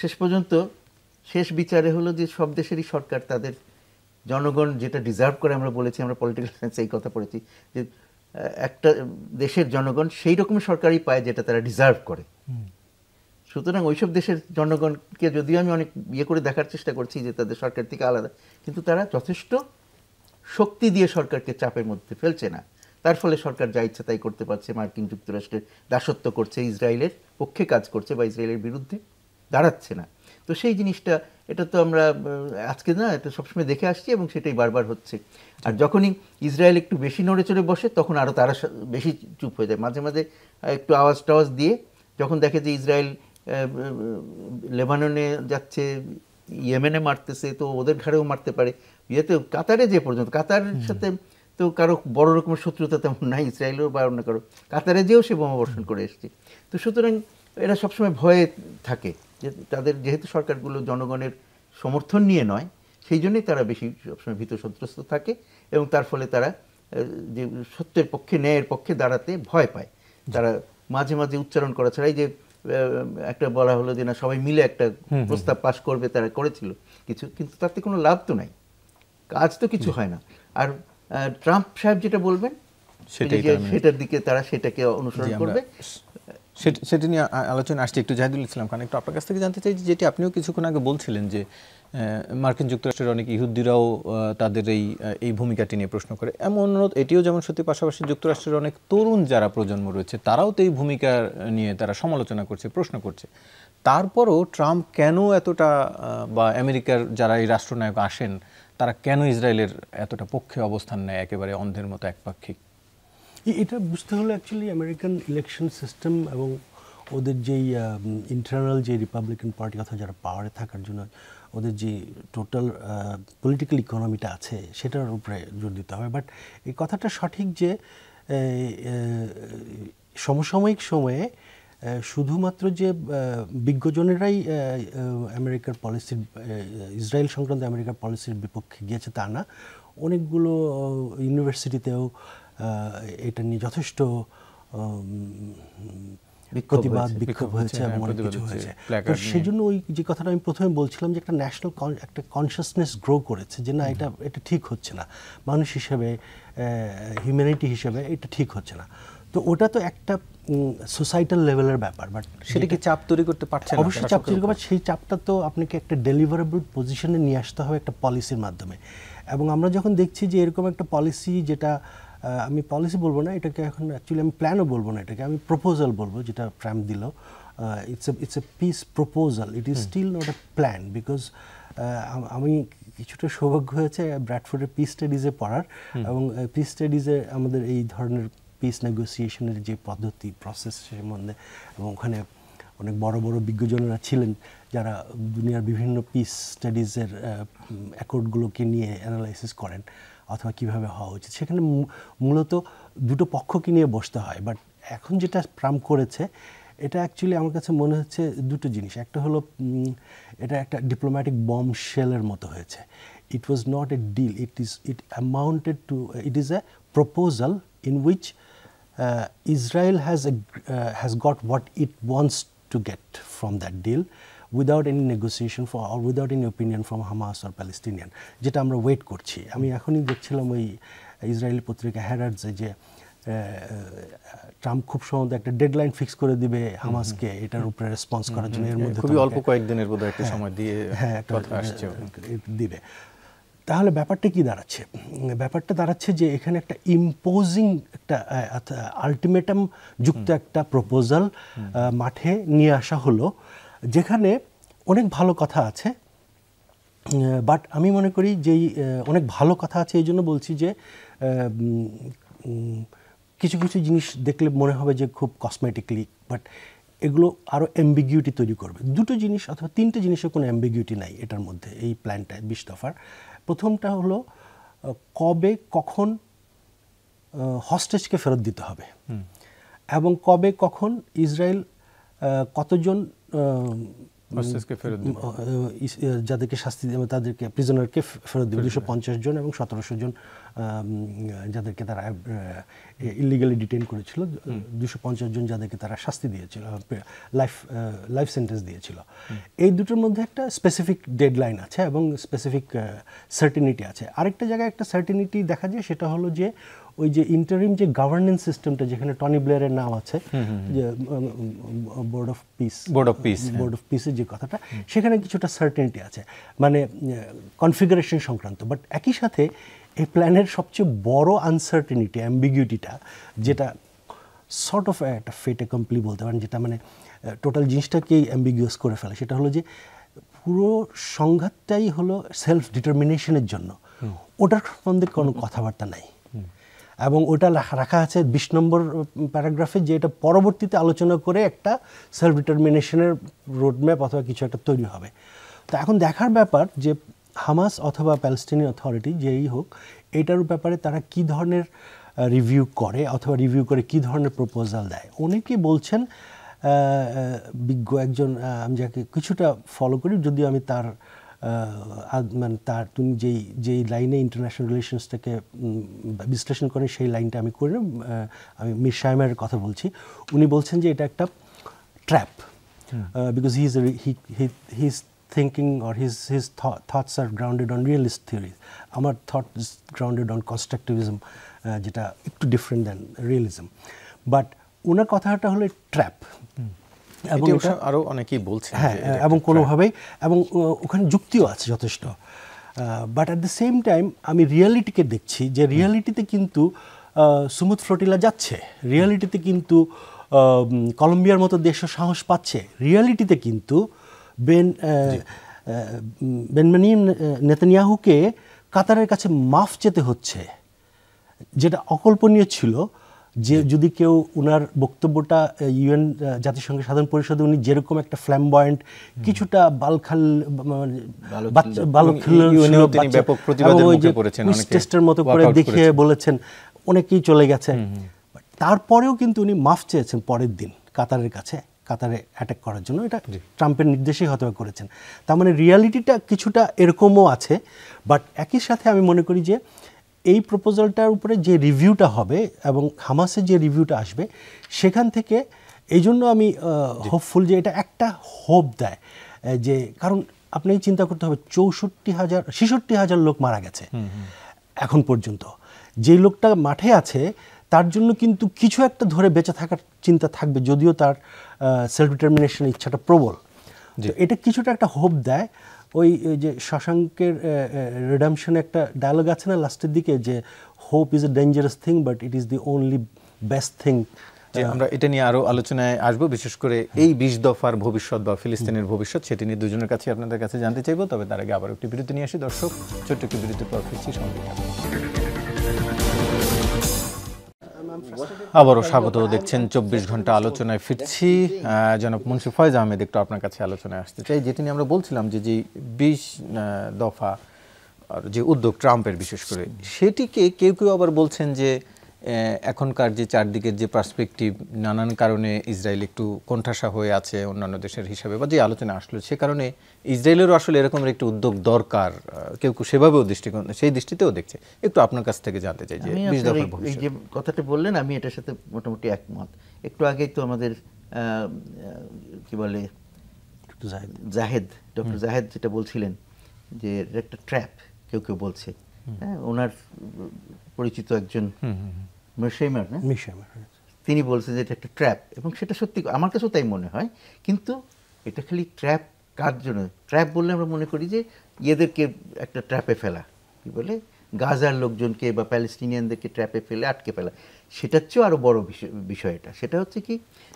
শেষ পর্যন্ত শেষ বিচারে হলো যে সব দেশেরই সরকার তাদের জনগণ যেটা ডিজার্ভ করে, আমরা বলেছি, আমরা পলিটিক্যাল সায়েন্সে এই কথা পড়েছি যে একটা দেশের জনগণ সেই রকমের সরকারই পায় যেটা তারা ডিজার্ভ করে। সুতরাং ওইসব দেশের জনগণকে যদিও আমি অনেক করে দেখার চেষ্টা করছি যে তাদের সরকার থেকে আলাদা, কিন্তু তারা যথেষ্ট শক্তি দিয়ে সরকারকে চাপের মধ্যে ফেলছে না। তার ফলে সরকার যা ইচ্ছা তাই করতে পারছে, মার্কিন যুক্তরাষ্ট্রের দাসত্ব করছে, ইসরায়েলের পক্ষে কাজ করছে বা ইসরায়েলের বিরুদ্ধে দাঁড়াচ্ছে না। তো সেই জিনিসটা, এটা তো আমরা আজকে না, এটা সবসময় দেখে আসছি এবং সেটাই বারবার হচ্ছে। আর যখনই ইসরায়েল একটু বেশি নড়ে চড়ে বসে, তখন আরও তারা বেশি চুপ হয়ে যায়। মাঝে মাঝে একটু আওয়াজ টাওয়াজ দিয়ে যখন দেখে যে ইসরায়েল লেবাননে যাচ্ছে, ইয়েমেনে মারতেছে, তো ওদের ঘাড়েও মারতে পারে, ইয়েতে কাতারে যে পর্যন্ত, কাতারের সাথে তো কারো বড় রকমের শত্রুতা তেমন নাই ইসরায়েলের বা অন্য কারো, কাতারে যেও সে বোমাবর্ষণ করে এসছে। তো সুতরাং এরা সবসময় ভয়ে থাকে যে তাদের যেহেতু সরকারগুলো জনগণের সমর্থন নিয়ে নয়, সেই জন্যই তারা বেশি সবসময় ভীত সন্ত্রস্ত থাকে এবং তার ফলে তারা যে সত্যের পক্ষে, ন্যায়ের পক্ষে দাঁড়াতে ভয় পায়। তারা মাঝে মাঝে উচ্চারণ করা ছাড়াই, যে একটা বলা হলো যে না সবাই মিলে একটা প্রস্তাব পাশ করবে, তারা করেছিল কিছু, কিন্তু তাতে কোনো লাভ তো নাই, কাজ তো কিছু হয় না। আর ট্রাম্প সাহেব যেটা বলবেন সেটার দিকে তারা সেটাকে অনুসরণ করবে। সেটি নিয়ে আলোচনা আসছে একটু। জাহিদুল ইসলাম খান, একটু আপনার কাছ থেকে জানতে চাই যেটি আপনিও কিছুক্ষণ আগে বলছিলেন যে মার্কিন যুক্তরাষ্ট্রের অনেক ইহুদিরাও তাদের এই ভূমিকাটি নিয়ে প্রশ্ন করে। এমন এটিও যেমন সত্যি, পাশাপাশি যুক্তরাষ্ট্রের অনেক তরুণ যারা প্রজন্ম রয়েছে তারাও তো এই ভূমিকা নিয়ে তারা সমালোচনা করছে, প্রশ্ন করছে। তারপরও ট্রাম্প কেন এতটা, বা আমেরিকার যারা এই রাষ্ট্রনায়ক আসেন তারা কেন ইসরায়েলের এতটা পক্ষে অবস্থান নেয়, একেবারে অন্ধের মতো একপাক্ষিক? এটা বুঝতে হলে অ্যাকচুয়ালি আমেরিকান ইলেকশন সিস্টেম এবং ওদের যেই ইন্টারনাল যে রিপাবলিকান পার্টি অথবা যারা পাওয়ারে থাকার জন্য ওদের যে টোটাল পলিটিক্যাল ইকোনমিটা আছে সেটার উপরে জোর দিতে হবে। বাট এই কথাটা সঠিক যে সমসাময়িক সময়ে শুধুমাত্র যে বিজ্ঞজনেরাই আমেরিকার পলিসির, ইসরায়েল সংক্রান্ত আমেরিকার পলিসির বিপক্ষে গিয়েছে তা না, অনেকগুলো ইউনিভার্সিটিতেও এটা নিয়ে যথেষ্ট প্রতিবাদ বিক্ষোভ হয়েছে এবং অনেক কিছু হয়েছে। তো সেই জন্য ওই যে কথাটা আমি প্রথমে বলছিলাম যে একটা ন্যাশনাল একটা কনসিয়াসনেস গ্রো করেছে যে না, এটা ঠিক হচ্ছে না, মানুষ হিসেবে, হিউম্যানিটি হিসেবে এটা ঠিক হচ্ছে না। তো ওটা তো একটা সোসাইটাল লেভেলের ব্যাপার। বাট সেটা কি চাপ তৈরি করতে পারছে না? অবশ্যই চাপ তৈরি করবে। সেই চাপটা তো আপনাকে একটা ডেলিভারেবল পজিশনে নিয়ে আসতে হবে একটা পলিসির মাধ্যমে। এবং আমরা যখন দেখছি যে এরকম একটা পলিসি, যেটা আমি পলিসি বলবো না এটাকে, এখন অ্যাকচুয়ালি আমি প্ল্যানও বলবো না এটাকে, আমি প্রপোজাল বলবো, যেটা ট্রাম্প দিল। It's a peace proposal, it is still not a plan. Because আমি কিছুটা সৌভাগ্য হয়েছে ব্র্যাডফোর্ডের পিস স্টাডিজে পড়ার, এবং পিস স্টাডিজে আমাদের এই ধরনের পিস নেগোসিয়েশনের যে পদ্ধতি, প্রসেস সম্বন্ধে, এবং ওখানে অনেক বড় বড় বিজ্ঞজনেরা ছিলেন যারা দুনিয়ার বিভিন্ন পিস স্টাডিজের অ্যাকর্ডগুলোকে নিয়ে অ্যানালাইসিস করেন অথবা কীভাবে হওয়া উচিত। সেখানে মূলত দুটো পক্ষকে নিয়ে বসতে হয়। বাট এখন যেটা ট্রাম্প করেছে এটা অ্যাকচুয়ালি আমার কাছে মনে হচ্ছে দুটো জিনিস। একটা হলো এটা একটা ডিপ্লোম্যাটিক বম্ব শেলের মতো হয়েছে। It was not a deal, it amounted to, it is a proposal in which Israel has got what it wants to get from that deal without any negotiation or without any opinion from Hamas or Palestinian, যেটা আমরা wait করছি। আমি এখনই দেখছিলাম ওই Israeli পত্রিকা হ্যারাডসে যে Trump খুব সম্ভবত একটা ডেডলাইন ফিক্স করে দিবে হামাসকে এটার উপরে রেসপন্স করার জন্য। এর মধ্যে খুবই অল্প কয়েকদিনের বোধহয় একটা সময় দিয়ে কথা আসছে দিবে। তাহলে ব্যাপারটা কি দাঁড়াচ্ছে? ব্যাপারটা দাঁড়াচ্ছে যে এখানে একটা ইম্পোজিং একটা আলটিমেটাম যুক্ত একটা প্রপোজাল মাঠে নিয়ে আসা হলো, যেখানে অনেক ভালো কথা আছে। বাট আমি মনে করি যেই অনেক ভালো কথা আছে এই জন্য বলছি যে কিছু কিছু জিনিস দেখলে মনে হবে যে খুব কসমেটিকলি, বাট এগুলো আরও অ্যাম্বিগিউটি তৈরি করবে। দুটো জিনিস অথবা তিনটে জিনিসের কোনো অ্যাম্বিগিউটি নাই এটার মধ্যে, এই প্ল্যানটায় 20 দফার। প্রথমটা হলো কবে কখন হস্টেজকে ফেরত দিতে হবে, এবং কবে কখন ইসরায়েল কতজন যাদেরকে শাস্তি দেবে, তাদেরকে প্রিজনারকে ফেরত দেবে, 250 জন এবং 1700 জন যাদেরকে তারা ইলিগালি ডিটেইন করেছিল, 250 জন যাদেরকে তারা শাস্তি দিয়েছিল, লাইফ সেন্টেন্স দিয়েছিল। এই দুটোর মধ্যে একটা স্পেসিফিক ডেডলাইন আছে এবং স্পেসিফিক সার্টিনিটি আছে। আরেকটা জায়গায় একটা সার্টিনিটি দেখা যায়, সেটা হলো যে ওই যে ইন্টারিম যে গভর্নেন্স সিস্টেমটা, যেখানে টনি ব্লেয়ারের নাম আছে, যে বোর্ড অফ পিসের যে কথাটা, সেখানে কিছুটা সার্টেনিটি আছে, মানে কনফিগারেশন সংক্রান্ত। বাট একই সাথে এই প্ল্যানের সবচেয়ে বড় আনসার্টেনিটি, অ্যাম্বিগুইটিটা, যেটা সর্ট অফ একটা ফেট অ্যাকমপ্লি বলতে পারেন, যেটা মানে টোটাল জিনিসটাকেই অ্যাম্বিগুয়াস করে ফেলে, সেটা হলো যে পুরো সংঘাতটাই হলো সেলফ ডিটারমিনেশনের জন্য। ওটার সম্বন্ধে কোনো কথাবার্তা নাই, এবং ওটা রাখা আছে 20 নম্বর প্যারাগ্রাফে, যে এটা পরবর্তীতে আলোচনা করে একটা সেলফ ডিটারমিনেশনের রোডম্যাপ অথবা কিছু একটা তৈরি হবে। তো এখন দেখার ব্যাপার যে হামাস অথবা প্যালেস্টিনিয়ান অথরিটি যেই হোক, এটার ব্যাপারে তারা কি ধরনের রিভিউ করে অথবা রিভিউ করে কি ধরনের প্রপোজাল দেয়। অনেকেই বলছেন, বিজ্ঞ একজন আমি যাকে কিছুটা ফলো করি, যদিও আমি তার মানে তার তুমি যেই লাইনে ইন্টারন্যাশনাল রিলেশনসটাকে বিশ্লেষণ করেন সেই লাইনটা আমি করি না, আমি মির শাইমের কথা বলছি। উনি বলছেন যে এটা একটা trap, because he is thinking or his thoughts are grounded on realist theories. আমার thought is grounded on constructivism, যেটা একটু ডিফারেন্ট দ্যান রিয়েলিজম। বাট ওনার কথাটা হলো ট্র্যাপ, এবং এটি অবশ্য আরো অনেকেই বলছেন হ্যাঁ, যে এটা এবং একটা কোনোভাবেই, এবং ওখানে যুক্তিও আছে যথেষ্ট। But at the same time আমি রিয়ালিটিকে দেখছি যে রিয়ালিটিতে কিন্তু সুমুদ ফ্লোটিলা যাচ্ছে, রিয়ালিটিতে কিন্তু কলম্বিয়ার মতো দেশও সাহস পাচ্ছে, রিয়ালিটিতে কিন্তু বেনজামিন নেতানিয়াহুকে কাতারের কাছে মাফ চেতে হচ্ছে, যেটা অকল্পনীয় ছিল। যে যদি কেউ উনার বক্তব্যটা ইউএন জাতিসংঘের সাধারণ পরিষদে উনি যেরকম একটা ফ্ল্যামবয়েন্ট, কিছুটা টেস্টের মতো করে দেখিয়ে বলেছেন, অনেকেই চলে গেছে, তারপরেও কিন্তু উনি মাফ চেয়েছেন পরের দিন কাতারের কাছে, কাতারে অ্যাটাক করার জন্য। এটা ট্রাম্পের নির্দেশেই হয়তো করেছেন। তার মানে রিয়ালিটিটা কিছুটা এরকমও আছে। বাট একই সাথে আমি মনে করি যে এই প্রপোজালটার উপরে যে রিভিউটা হবে এবং হামাসের যে রিভিউটা আসবে, সেখান থেকে এই জন্য আমি হোপফুল যে এটা একটা হোপ দেয়, যে কারণ আপনি চিন্তা করতে হবে 66,000 লোক মারা গেছে এখন পর্যন্ত। যে লোকটা মাঠে আছে তার জন্য কিন্তু কিছু একটা ধরে বেঁচে থাকার চিন্তা থাকবে, যদিও তার সেলফ ডিটারমিনেশনের ইচ্ছাটা প্রবল। এটা কিছুটা একটা হোপ দেয়। ওই যে শশাঙ্কের রিডামশনে একটা ডায়লগ আছে না লাস্টের দিকে, যে hope is a dangerous thing but it is the only best thing. আমরা এটা নিয়ে আরো আলোচনায় আসবো, বিশেষ করে এই 20 দফার ভবিষ্যৎ বা ফিলিস্তিনের ভবিষ্যৎ, সেটি নিয়ে দুজনের কাছে আপনাদের কাছে জানতে চাইবো। তবে তার আগে আবার একটি বিরতি নিয়ে আসি দর্শক, ছোট্ট একটি বিরতির পর ফিরছি, সঙ্গে থাকুন। আবারও স্বাগত, দেখছেন 24 ঘন্টা আলোচনায় ফিরছি। জনাব মুন্সি ফয়েজ আহমেদ, একটু আপনার কাছে আলোচনায় আসতে চাই, যেটি নিয়ে আমরা বলছিলাম যে 20 দফা যে উদ্যোগ ট্রাম্পের, বিশেষ করে সেটিকে কেউ কেউ আবার বলছেন যে এখনকার যে চারদিকের যে পার্সপেক্টিভ, নানান কারণে ইসরায়েল একটু কোণঠাসা হয়ে আছে অন্যান্য দেশের হিসাবে, বা যে আলোচনা আসলো সে কারণে ইসরায়েলেরও আসলে এরকম একটি উদ্যোগ দরকার, কেউ কেউ সেভাবেও দৃষ্টিকোণ, সেই দৃষ্টিতেও দেখছে। একটু আপনার কাছ থেকে জানতে চাই যে 20 দফার ভবিষ্যৎ। যে কথাটা বললেন আমি এটার সাথে মোটামুটি একমত। একটু আগেই তো আমাদের কি বলে জাহেদ, ডক্টর জাহেদ যেটা বলছিলেন যে একটা ট্র্যাপ, কেউ কেউ বলছে, হ্যাঁ, ওনার পরিচিত একজন মেশাইমার, না, তিনি বলছেন যে এটা একটা ট্র্যাপ, এবং সেটা সত্যি আমার কাছেও তাই মনে হয়। কিন্তু এটা খালি ট্র্যাপ কার জন্য? ট্র্যাপ বললে আমরা মনে করি যে ইয়েদেরকে একটা ট্র্যাপে ফেলা, কি বলে, গাজার লোকজনকে বা প্যালেস্টিনিয়ানদেরকে ট্র্যাপে ফেলে আটকে ফেলা। সেটার চেয়েও আরও বড় বিষয় এটা। সেটা হচ্ছে কি,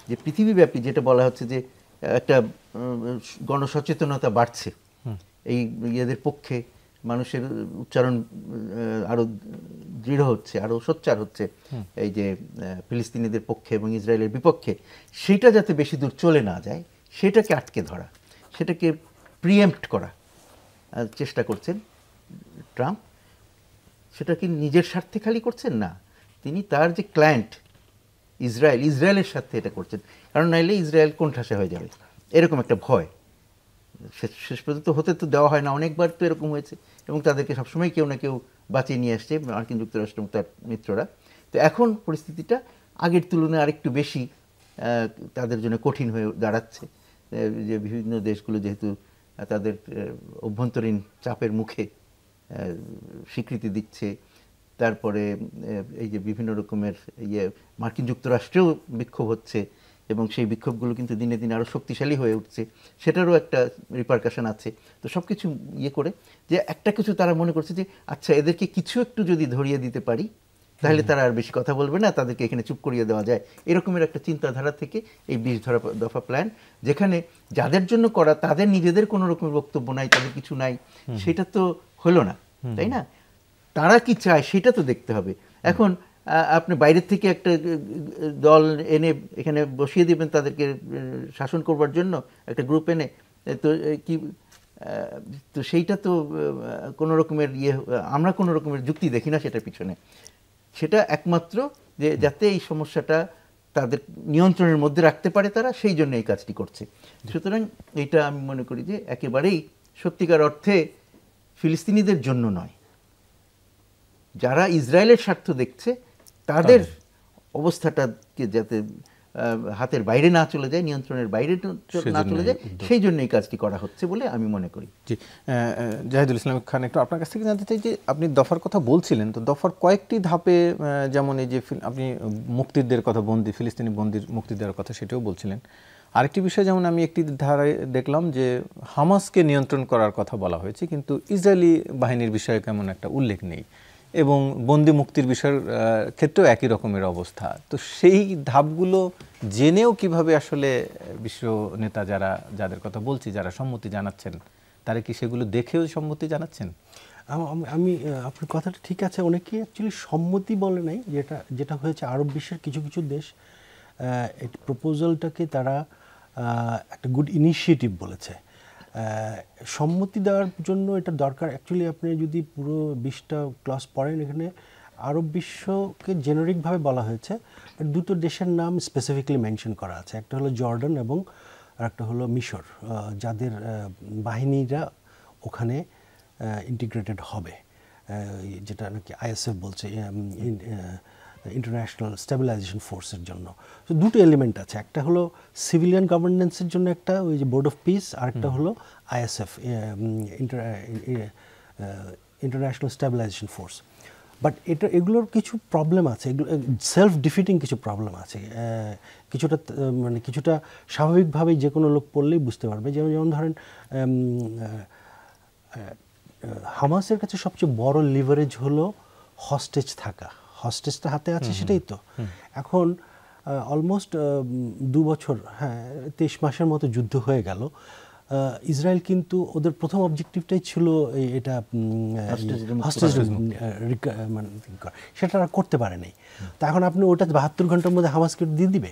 যে পৃথিবীব্যাপী যেটা বলা হচ্ছে যে একটা গণসচেতনতা বাড়ছে এই ইয়েদের পক্ষে, মানুষের উচ্চারণ আরো দৃঢ় হচ্ছে, আরো সোচ্চার হচ্ছে এই যে ফিলিস্তিনিদের পক্ষে এবং ইসরায়েলের বিপক্ষে। সেটা যাতে বেশি দূর চলে না যায়, সেটাকে আটকে ধরা, সেটাকে প্রিএম্প্ট করা চেষ্টা করছেন ট্রাম্প। সেটা কি নিজের স্বার্থে খালি করছেন না, তিনি তার যে ক্লায়েন্ট ইসরায়েলের স্বার্থে এটা করছেন। কারণ নাইলে ইসরায়েল কোণঠাসা হয়ে যাবে, এরকম একটা ভয়। শেষ পর্যন্ত হতে তো দেওয়া হয় না, অনেকবার তো এরকম হয়েছে, এবং তাদেরকে সবসময় কেউ না কেউ বাঁচিয়ে নিয়ে আসছে মার্কিন যুক্তরাষ্ট্র এবং তার মিত্ররা। তো এখন পরিস্থিতিটা আগের তুলনায় আরেকটু বেশি তাদের জন্য কঠিন হয়ে দাঁড়াচ্ছে, যে বিভিন্ন দেশগুলো যেহেতু তাদের অভ্যন্তরীণ চাপের মুখে স্বীকৃতি দিচ্ছে, তারপরে এই যে বিভিন্ন রকমের মার্কিন যুক্তরাষ্ট্রেও বিক্ষোভ হচ্ছে, এবং সেই বিক্ষোভগুলো কিন্তু দিনে দিনে আরও শক্তিশালী হয়ে উঠছে, সেটারও একটা রিপারকাশন আছে। তো সব কিছু করে যে একটা কিছু তারা মনে করছে যে আচ্ছা, এদেরকে কিছু একটু যদি ধরিয়ে দিতে পারি তাহলে তারা আর বেশি কথা বলবে না, তাদেরকে এখানে চুপ করিয়ে দেওয়া যায়, এরকমের একটা চিন্তাধারা থেকে এই 20 দফা প্ল্যান, যেখানে যাদের জন্য করা তাদের নিজেদের কোনো রকমের বক্তব্য নাই, তাদের কিছু নাই, সেটা তো হলো না, তাই না? তারা কি চায় সেটা তো দেখতে হবে। এখন আপনি বাইরের থেকে একটা দল এনে এখানে বসিয়ে দিবেন তাদেরকে শাসন করবার জন্য, একটা গ্রুপ এনে, তো কি, তো সেইটা তো কোনো রকমের আমরা কোনো রকমের যুক্তি দেখি না সেটার পিছনে। সেটা একমাত্র যে যাতে এই সমস্যাটা তাদের নিয়ন্ত্রণের মধ্যে রাখতে পারে তারা, সেই জন্য এই কাজটি করছে। সুতরাং এইটা আমি মনে করি যে একেবারেই সত্যিকার অর্থে ফিলিস্তিনিদের জন্য নয়, যারা ইসরায়েলের স্বার্থ দেখছে তাদের অবস্থাটাকে যাতে হাতের বাইরে না চলে যায়, নিয়ন্ত্রণের বাইরে না চলে যায়, সেই জন্য এই কাজটি করা হচ্ছে বলে আমি মনে করি। জি, জাহিদুল ইসলাম খান, একটু আপনার কাছ থেকে জানতে চাই যে আপনি দফার কথা বলছিলেন, তো দফার কয়েকটি ধাপে, যেমন এই যে আপনি মুক্তিদের কথা, ফিলিস্তিনি বন্দির মুক্তি দেওয়ার কথা, সেটাও বলছিলেন। আরেকটি বিষয়, যেমন আমি একটি ধারায় দেখলাম যে হামাসকে নিয়ন্ত্রণ করার কথা বলা হয়েছে, কিন্তু ইসরায়েলি বাহিনীর বিষয়ে কেমন একটা উল্লেখ নেই, এবং বন্দি মুক্তির বিষয়ের ক্ষেত্রেও একই রকমের অবস্থা। তো সেই ধাপগুলো জেনেও কিভাবে আসলে বিশ্ব নেতা যাদের কথা বলছি, যারা সম্মতি জানাচ্ছেন, তারা কি সেগুলো দেখেও সম্মতি জানাচ্ছেন? আমি আপনার কথাটা ঠিক আছে, অনেকেই অ্যাকচুয়ালি সম্মতি বলে নাই। যেটা হয়েছে, আরব বিশ্বের কিছু কিছু দেশ এই প্রপোজালটাকে তারা একটা গুড ইনিশিয়েটিভ বলেছে। সম্মতি দেওয়ার জন্য এটা দরকার, অ্যাকচুয়ালি আপনি যদি পুরো 20টা ক্লাস পড়েন, এখানে আরব বিশ্বকে জেনারিকভাবে বলা হয়েছে, দুটো দেশের নাম স্পেসিফিক্যালি মেনশন করা আছে। একটা হলো জর্ডান এবং আরেকটা হলো মিশর, যাদের বাহিনীরা ওখানে ইন্টিগ্রেটেড হবে, যেটা নাকি আইএসএফ বলছে, ইন্টারন্যাশনাল স্টেবিলাইজেশন ফোর্সের জন্য। তো দুটো এলিমেন্ট আছে, একটা হলো সিভিলিয়ান গভর্নেন্সের জন্য একটা ওই যে বোর্ড অফ পিস, আর একটা হলো ISF, international stabilisation force. But এগুলোর কিছু প্রবলেম আছে, এগুলো সেলফ ডিফিটিং কিছু প্রবলেম আছে, কিছুটা স্বাভাবিকভাবেই যে কোনো লোক পড়লেই বুঝতে পারবে। যেমন ধরেন, হামাসের কাছে সবচেয়ে বড় লিভারেজ হলো হস্টেজ থাকা। হস্টেজটা হাতে আছে, সেটাই তো। এখন অলমোস্ট 2 বছর, 23 মাসের মতো যুদ্ধ হয়ে গেল। ইসরায়েল কিন্তু ওদের প্রথম অবজেক্টিভটাই ছিল এটা হস্টেজ সেটা আর করতে পারে নাই। তা এখন আপনি ওটা 72 ঘন্টার মধ্যে হামাসকে দিয়ে দিবে?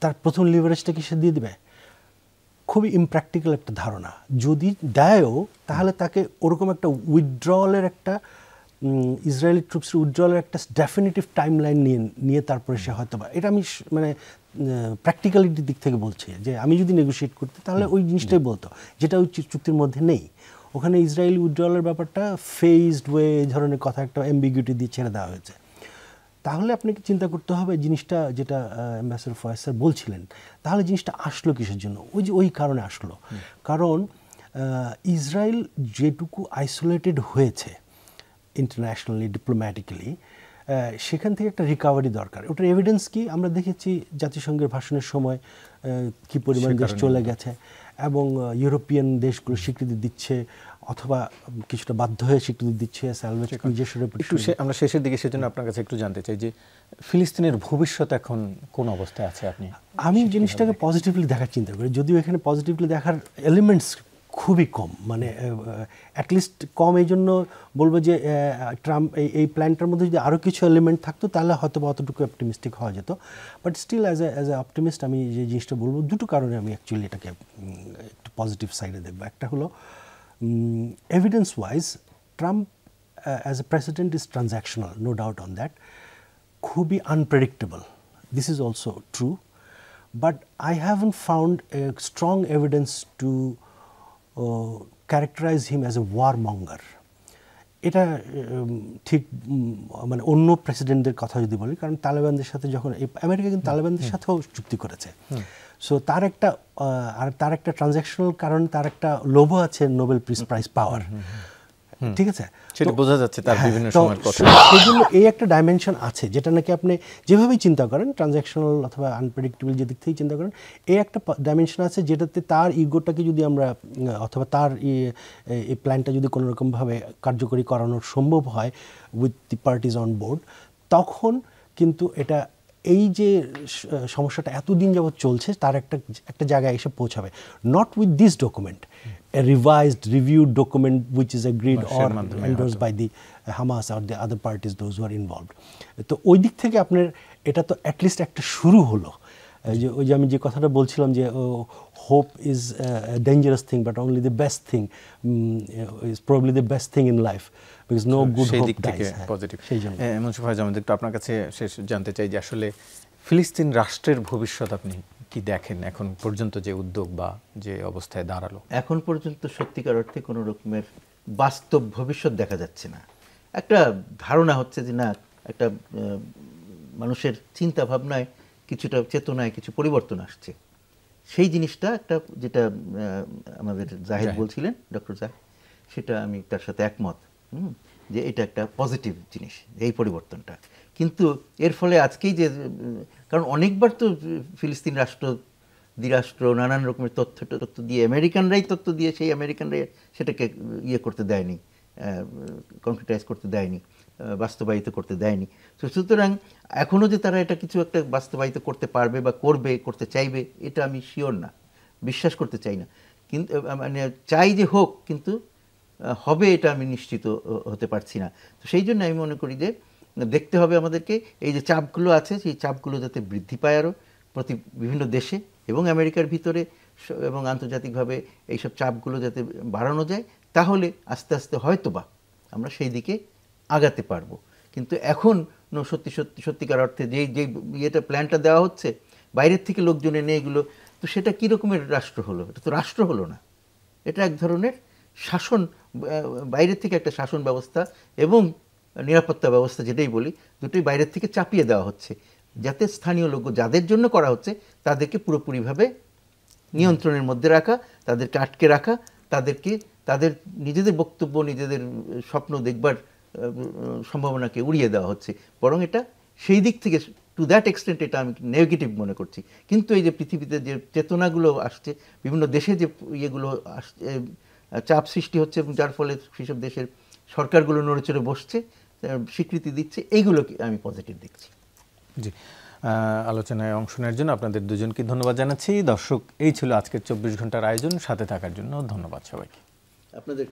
তার প্রথম লিভারেজটা কি সে দিয়ে দিবে? খুবই ইমপ্র্যাকটিক্যাল একটা ধারণা। যদি দেয়ও, তাহলে তাকে ওরকম একটা উইথড্রলের একটা ইসরায়েলি ট্রুপসের উইথড্রলের একটা ডেফিনিটিভ টাইম লাইন নিয়ে তারপরে সে হয়তো বা, এটা আমি মানে প্র্যাকটিক্যালিটির দিক থেকে বলছি, যে আমি যদি নেগোশিয়েট করতে, তাহলে ওই জিনিসটাই বলতো, যেটা ওই চুক্তির মধ্যে নেই। ওখানে ইসরায়েলি উইথড্রলের ব্যাপারটা ফেজড ওয়ে, এই ধরনের কথা, একটা অ্যাম্বিগুইটি দিয়ে ছেড়ে দেওয়া হয়েছে। তাহলে আপনাকে চিন্তা করতে হবে জিনিসটা, যেটা অ্যাম্বাসেডর ফয়েজ স্যার বলছিলেন, তাহলে জিনিসটা আসলো কিসের জন্য? ওই কারণে আসলো, কারণ ইসরায়েল যেটুকু আইসোলেটেড হয়েছে ইন্টারন্যাশনালি, ডিপ্লোম্যাটিক্যালি, সেখান থেকে একটা রিকভারি দরকার। ওটার এভিডেন্স কি? আমরা দেখেছি জাতিসংঘের ভাষণের সময় কি পরিমাণ দেশ চলে গেছে, এবং ইউরোপিয়ান দেশগুলো স্বীকৃতি দিচ্ছে, অথবা কিছুটা বাধ্য হয়ে স্বীকৃতি দিচ্ছে। আমরা শেষের দিকে, সেজন্য আপনার কাছে একটু জানতে চাই যে ফিলিস্তিনের ভবিষ্যৎ এখন কোন অবস্থায় আছে? আমি জিনিসটাকে পজিটিভলি দেখার চিন্তা করি, যদিও এখানে পজিটিভলি দেখার এলিমেন্টস খুবই কম, মানে অ্যাটলিস্ট কম। এই জন্য বলবো যে ট্রাম্প এই প্ল্যানটার মধ্যে যদি আরও কিছু এলিমেন্ট থাকতো, তাহলে হয়তো বা অতটুকু অপটিমিস্টিক হওয়া যেত। But still as a optimist আমি যে জিনিসটা বলবো, দুটো কারণে আমি অ্যাকচুয়ালি এটাকে একটু পজিটিভ সাইডে দেখবো। একটা হলো evidence wise, Trump as a president is transactional, no doubt on that, খুবই unpredictable, this is also true. But I haven't found a strong evidence to characterize him as a warmonger. এটা ঠিক, মানে অন্য প্রেসিডেন্টদের কথা যদি বলি, কারণ তালেবানদের সাথে যখন আমেরিকা কিন্তু তালেবানদের সাথেও চুক্তি করেছে, সো তার একটা ট্রানজ্যাকশনাল কারণ, তার একটা লোভ আছে নোবেল পিস প্রাইজ পাওয়ার, ঠিক আছে, সেটা বোঝা যাচ্ছে তার বিভিন্ন সময়ের কথা। সেই জন্য এই একটা ডাইমেনশন আছে, যেটা নাকি আপনি যেভাবেই চিন্তা করেন, ট্রানজ্যাকশনাল অথবা আনপ্রেডিক্টেবল যে দিক থেকেই চিন্তা করেন, এই একটা ডাইমেনশন আছে, যেটাতে তার ইগোটাকে যদি আমরা, অথবা তার এই প্ল্যানটা যদি কোনো রকমভাবে কার্যকরী করানো সম্ভব হয় with the parties on board, তখন কিন্তু এটা, এই যে সমস্যাটা এতদিন যাবৎ চলছে, তার একটা জায়গায় এসে পৌঁছাবে। Not with this document, a revised, reviewed document which is agreed or endorsed by the Hamas or the other parties, those who are involved. তো ওই দিক থেকে আপনার এটা তো অ্যাটলিস্ট একটা শুরু হলো। ওই যে আমি যে কথাটা বলছিলাম যে hope is dangerous thing, but only the best thing is probably the best thing in life, because no good hope dies. সেই জন্য মুনশি ফয়েজ আহমেদ, একটু আপনার কাছে শেষ জানতে চাই যে আসলে ফিলিস্তিন রাষ্ট্রের ভবিষ্যৎ আপনি কি দেখেন এখন পর্যন্ত, যে উদ্যোগ বা যে অবস্থায় দাঁড়ালো? এখন পর্যন্ত সত্যিকার অর্থে কোনো রকমের বাস্তব ভবিষ্যৎ দেখা যাচ্ছে না। একটা ধারণা হচ্ছে যে না, একটা মানুষের চিন্তা ভাবনায় কিছুটা চেতনায় কিছু পরিবর্তন আসছে। সেই জিনিসটা একটা যেটা আমাদের জাহিদ বলছিলেন, ডক্টর জাহিদ, সেটা আমি তার সাথে একমত, যে এটা একটা পজিটিভ জিনিস এই পরিবর্তনটা। কিন্তু এর ফলে আজকেই যে, কারণ অনেকবার তো ফিলিস্তিন রাষ্ট্র দ্বিরাষ্ট্র নানান রকমের তথ্য দিয়ে, আমেরিকানরাই তথ্য দিয়ে সেই আমেরিকানরাই সেটাকে ইয়ে করতে দেয়নি, কনক্রিটাইজ করতে দেয়নি, বাস্তবায়িত করতে দেয়নি। তো সুতরাং এখনও যে তারা এটা কিছু একটা বাস্তবায়িত করতে পারবে বা করতে চাইবে, এটা আমি শিওর না, বিশ্বাস করতে চাই না। কিন্তু মানে চাই যে হোক, কিন্তু হবে এটা আমি নিশ্চিত হতে পারছি না। তো সেই জন্য আমি মনে করি যে দেখতে হবে আমাদেরকে এই যে চাপগুলো আছে, সেই চাপগুলো যাতে বৃদ্ধি পায় আরও বিভিন্ন দেশে এবং আমেরিকার ভিতরে এবং আন্তর্জাতিকভাবে এইসব চাপগুলো যাতে বাড়ানো যায়, তাহলে আস্তে আস্তে হয়তোবা আমরা সেই দিকে আগাতে পারবো। কিন্তু এখন সত্যিকার অর্থে যে ইয়েটা প্ল্যানটা দেওয়া হচ্ছে, বাইরের থেকে লোকজন এনে এগুলো, তো সেটা কী রকমের রাষ্ট্র হলো? এটা তো রাষ্ট্র হলো না, এটা এক ধরনের শাসন, বাইরের থেকে একটা শাসন ব্যবস্থা এবং নিরাপত্তা ব্যবস্থা যেটাই বলি, দুটোই বাইরের থেকে চাপিয়ে দেওয়া হচ্ছে, যাতে স্থানীয় লোক যাদের জন্য করা হচ্ছে তাদেরকে পুরোপুরিভাবে নিয়ন্ত্রণের মধ্যে রাখা, তাদেরকে আটকে রাখা, তাদের নিজেদের বক্তব্য, নিজেদের স্বপ্ন দেখবার সম্ভাবনাকে উড়িয়ে দেওয়া হচ্ছে। বরং এটা সেই দিক থেকে টু দ্যাট এক্সটেন্ট এটা আমি নেগেটিভ মনে করছি। কিন্তু এই যে পৃথিবীতে যে চেতনাগুলো আসছে, বিভিন্ন দেশে যে ইয়েগুলো আসছে, চাপ সৃষ্টি হচ্ছে, এবং যার ফলে সেসব দেশের সরকারগুলো নড়েচড়ে বসছে, স্বীকৃতি দিচ্ছে, এইগুলোকে আমি পজিটিভ দেখছি। জি, আলোচনায় অংশ নেওয়ার জন্য আপনাদের দুজনকে ধন্যবাদ জানাচ্ছি। দর্শক, এই ছিল আজকের 24 ঘন্টার আয়োজন। সাথে থাকার জন্য ধন্যবাদ সবাইকে। আপনাদের